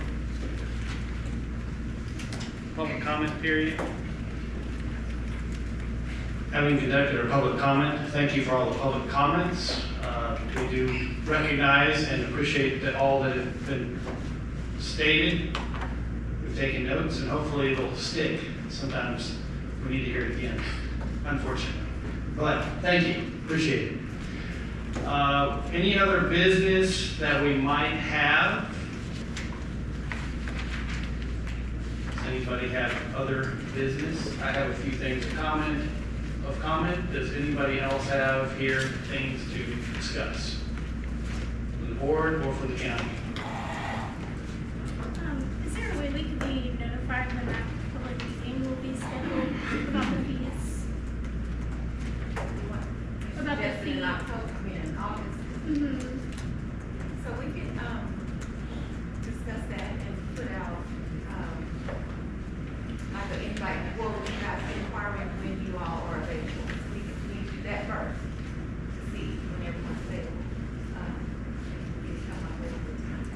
[SPEAKER 1] public comment period. Having conducted our public comment, thank you for all the public comments. We do recognize and appreciate that all that has been stated. We've taken notes and hopefully it'll stick. Sometimes we need to hear it again, unfortunately. But thank you, appreciate it. Any other business that we might have? Does anybody have other business? I have a few things of comment. Does anybody else have here things to discuss? From the board or from the county?
[SPEAKER 9] Is there a way we could be notified when that public meeting will be scheduled about the fees? About the fee?
[SPEAKER 7] In October, I mean in August. So we can, discuss that and put out, like an invite, well, we got inquiring when you all are available. We can do that first, to see when everyone's available. Come up with a time.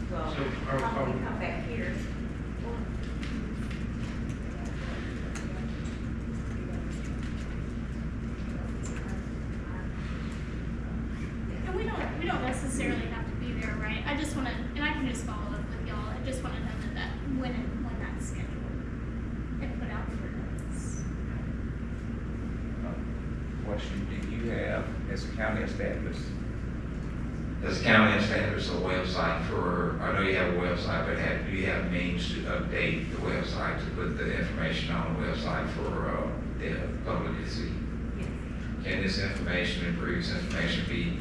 [SPEAKER 7] So I'm assuming, well, how we come back here.
[SPEAKER 9] And we don't necessarily have to be there, right? I just want to, and I can just follow up with y'all. I just want to know that when that's scheduled and put out for notice.
[SPEAKER 2] Question, do you have, as a county established, does the county establish a website for, I know you have a website, but do you have means to update the website, to put the information on the website for the public to see? Can this information, previous information be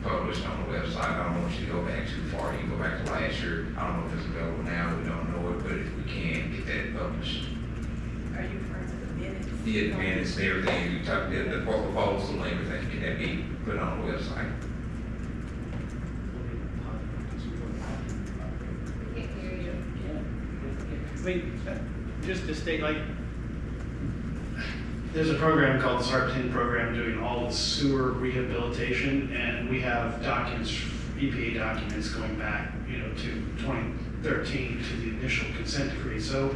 [SPEAKER 2] published on the website? I don't want you to go back too far. You can go back to last year. I don't know if it's available now. We don't know it, but if we can, get that published.
[SPEAKER 7] Are you referring to the minutes?
[SPEAKER 2] Yeah, the minutes, everything, you talk, the proposal and everything, can that be put on the website?
[SPEAKER 1] I mean, just to state, like, there's a program called the SARP 10 program doing all the sewer rehabilitation, and we have documents, EPA documents going back, to 2013 to the initial consent decree. So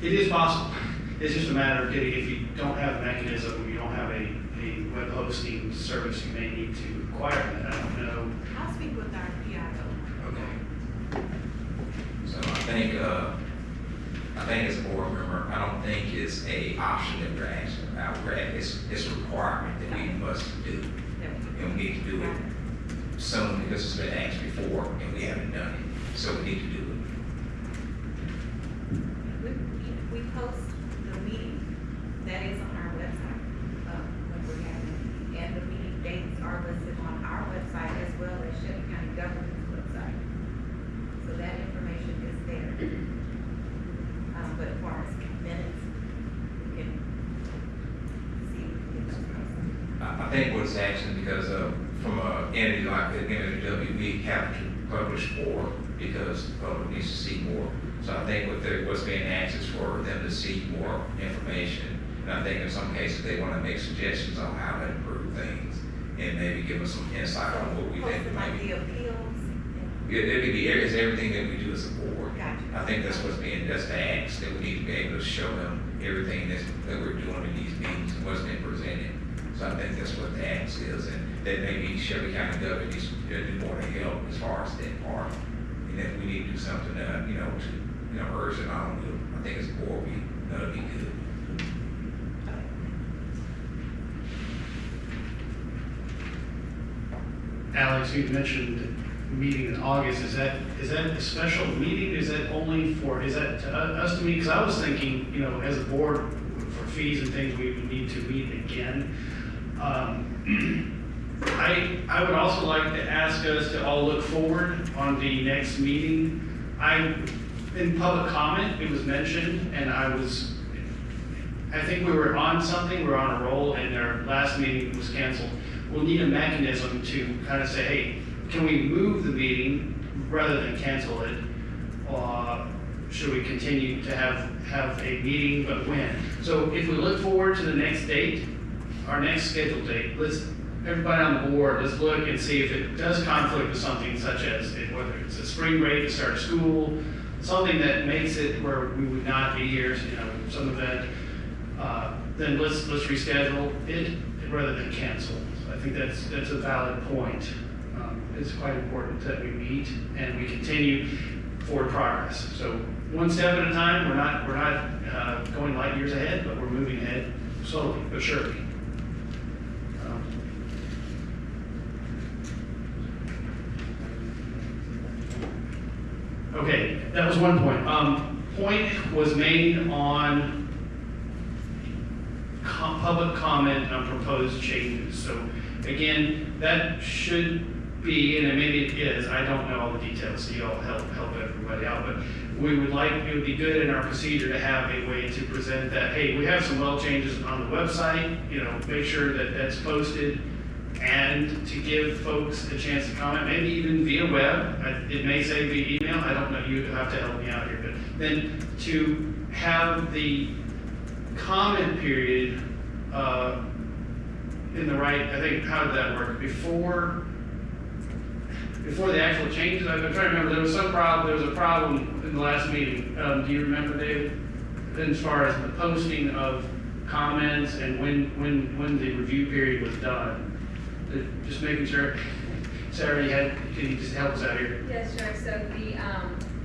[SPEAKER 1] it is possible. It's just a matter of getting, if you don't have a mechanism, you don't have a web hosting service, you may need to acquire that. I don't know.
[SPEAKER 7] I'll speak with our PIO.
[SPEAKER 2] Okay. So I think as a board member, I don't think it's a option that we're asking about. It's a requirement that we must do. And we need to do it soon because it's been asked before and we haven't done it. So we need to do it.
[SPEAKER 7] We post the meeting that is on our website, when we're having, and the meeting dates are listed on our website as well as Shelby County Government's website. So that information is there. But as far as minutes, we can see.
[SPEAKER 2] I think what it's asking because from an entity like the NWW, we have to published more because the public needs to see more. So I think what's being asked is for them to see more information. And I think in some cases they want to make suggestions on how to improve things and maybe give us some insight on what we think
[SPEAKER 7] Like
[SPEAKER 2] maybe.
[SPEAKER 7] the appeals.
[SPEAKER 2] It could be it's everything that we do as a board.
[SPEAKER 7] Gotcha.
[SPEAKER 2] I think that's what's being just asked, that we need to be able to show them everything that we're doing in these meetings and what's been presented. So I think that's what the ask is, and that maybe Shelby County government needs to do more to help as far as that part. And if we need to do something, to urge it on, I think as a board, that'll be good.
[SPEAKER 1] Alex, you mentioned meeting in August. Is that a special meeting? Is that to us to meet? Because I was thinking, as a board, for fees and things, we would need to meet again. I would also like to ask us to all look forward on the next meeting. In public comment, it was mentioned, and I think we were on something, we were on a roll, and our last meeting was canceled. We'll need a mechanism to kind of say, hey, can we move the meeting rather than cancel it? Or should we continue to have a meeting, but when? So if we look forward to the next date, our next scheduled date, everybody on the board, let's look and see if it does conflict with something such as whether it's a spring break to start school, something that makes it where we would not be here, some event, then let's reschedule it rather than cancel. So I think that's a valid point. It's quite important that we meet and we continue forward progress. So one step at a time. We're not going light years ahead, but we're moving ahead slowly but surely. Okay, that was one point. Point was made on public comment on proposed changes. So again, that should be, and maybe it is, I don't know all the details, so y'all help everybody out, but it would be good in our procedure to have a way to present that, hey, we have some well changes on the website, make sure that that's posted, and to give folks a chance to comment, maybe even via web. It may say via email, I don't know, you have to help me out here, but then to have the comment period in the right, I think, how did that work? Before the actual changes, I'm trying to remember, there was a problem in the last meeting. Do you remember, David? As far as the posting of comments and when the review period was done. Just making sure. Sarah, can you just help us out here?
[SPEAKER 12] Yes, sure. So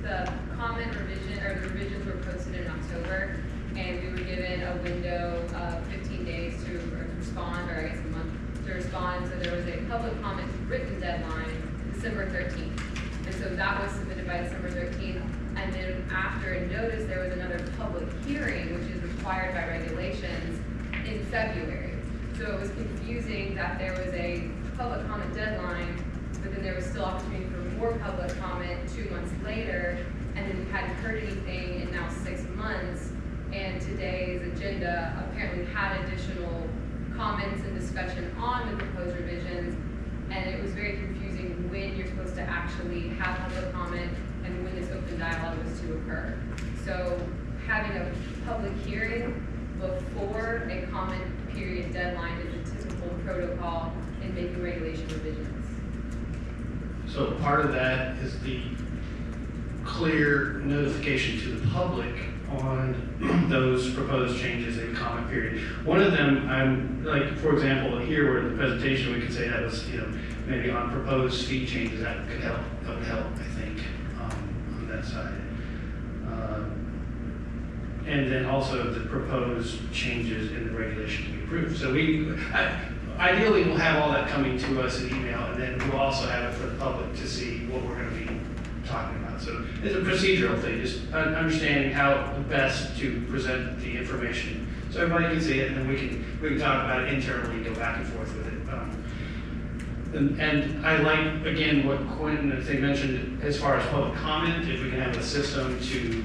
[SPEAKER 12] the comment revision, or the revisions were posted in October, and we were given a window of 15 days to respond, or I guess a month to respond. So there was a public comment written deadline, December 13th. And so that was submitted by December 13th. And then after a notice, there was another public hearing, which is required by regulations, in February. So it was confusing that there was a public comment deadline, but then there was still opportunity for more public comment 2 months later, and then we hadn't heard anything in now 6 months. And today's agenda apparently had additional comments and discussion on the proposed revisions, and it was very confusing when you're supposed to actually have public comment and when this open dialogue was to occur. So having a public hearing before a comment period deadline is a typical protocol in making regulation revisions.
[SPEAKER 1] So part of that is the clear notification to the public on those proposed changes in comment period. One of them, for example, here where the presentation, we could say that was, maybe on proposed fee changes, that would help, I think, on that side. And then also the proposed changes in the regulation to be approved. So ideally we'll have all that coming to us in email, and then we'll also have it for the public to see what we're going to be talking about. So it's a procedural thing, just understanding how best to present the information so everybody can see it, and then we can talk about it internally, go back and forth with it. And I like, again, what Quentin, as they mentioned, as far as public comment, if we can have a system to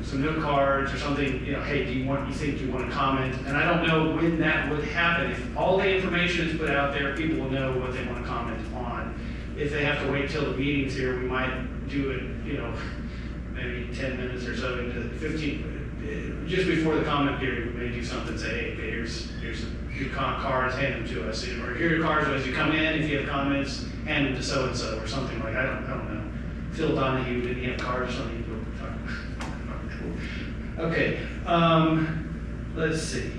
[SPEAKER 1] some note cards or something, hey, do you think you want to comment? And I don't know when that would happen. If all the information is put out there, people will know what they want to comment on. if they have to wait till the meeting's here, we might do it, you know, maybe 10 minutes or so into 15, just before the comment period, we may do something, say, hey, okay, here's your cards, hand them to us, or here are your cards as you come in, if you have comments, hand them to so-and-so, or something like, I don't know. Phil Donahue, did he have cards or something? Okay, let's see.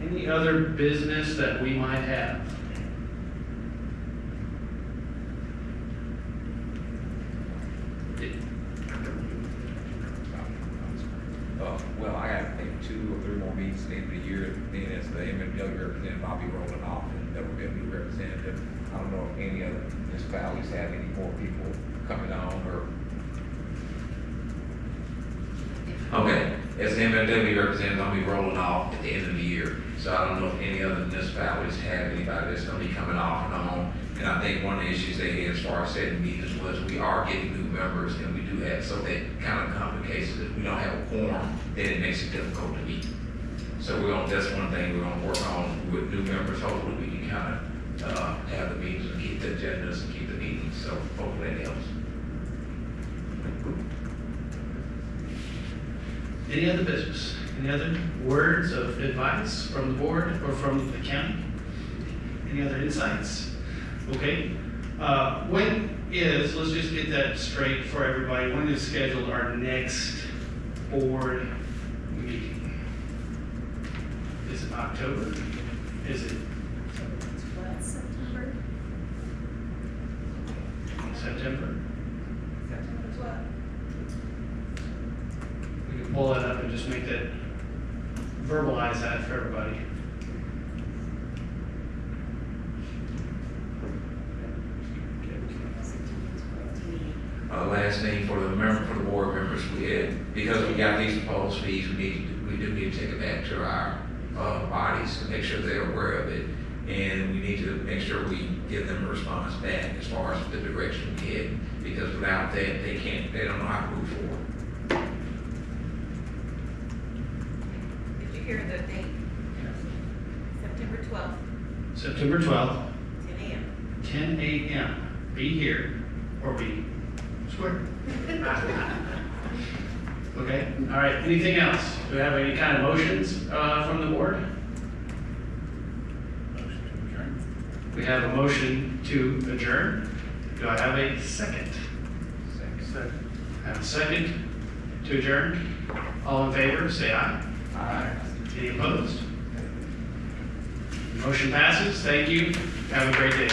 [SPEAKER 1] Any other business that we might have?
[SPEAKER 2] Well, I got, I think, 2 or 3 more meetings at the end of the year, then as the MMW representative, I'll be rolling off, and there will be a new representative. I don't know if any other municipalities have any more people coming on, or. Okay, as the MMW representative, I'll be rolling off at the end of the year, so I don't know if any other municipalities have anybody that's gonna be coming off and on. And I think one of the issues they had as far as setting meetings was we are getting new members, and we do have, so that kind of complicates it. If we don't have a quorum, then it makes it difficult to meet. So that's one thing we're gonna work on with new members. Hopefully we can kind of have the meetings and keep the agendas and keep the meetings, so hopefully that helps.
[SPEAKER 1] Any other business? Any other words of advice from the board or from the county? Any other insights? Okay. Let's just get that straight for everybody. When is scheduled our next board meeting? Is it October? Is it
[SPEAKER 9] September.
[SPEAKER 1] September?
[SPEAKER 7] September 12th.
[SPEAKER 1] We can pull that up and just make that, verbalize that for everybody.
[SPEAKER 2] Last thing for the board members, we had, because we got these proposed fees, we do need to take it back to our bodies to make sure they're aware of it. And we need to make sure we give them a response back as far as the direction we head, because without that, they don't know how to move forward.
[SPEAKER 7] Did you hear the date? September 12th,
[SPEAKER 1] September 12th,
[SPEAKER 7] 10 a.m.
[SPEAKER 1] 10 a.m. Be here or be square. Okay, all right, anything else? Do we have any kind of motions from the board? We have a motion to adjourn. Do I have a second? Second. I have a second to adjourn. All in favor, say aye. Aye. Any opposed? Motion passes. Thank you. Have a great day.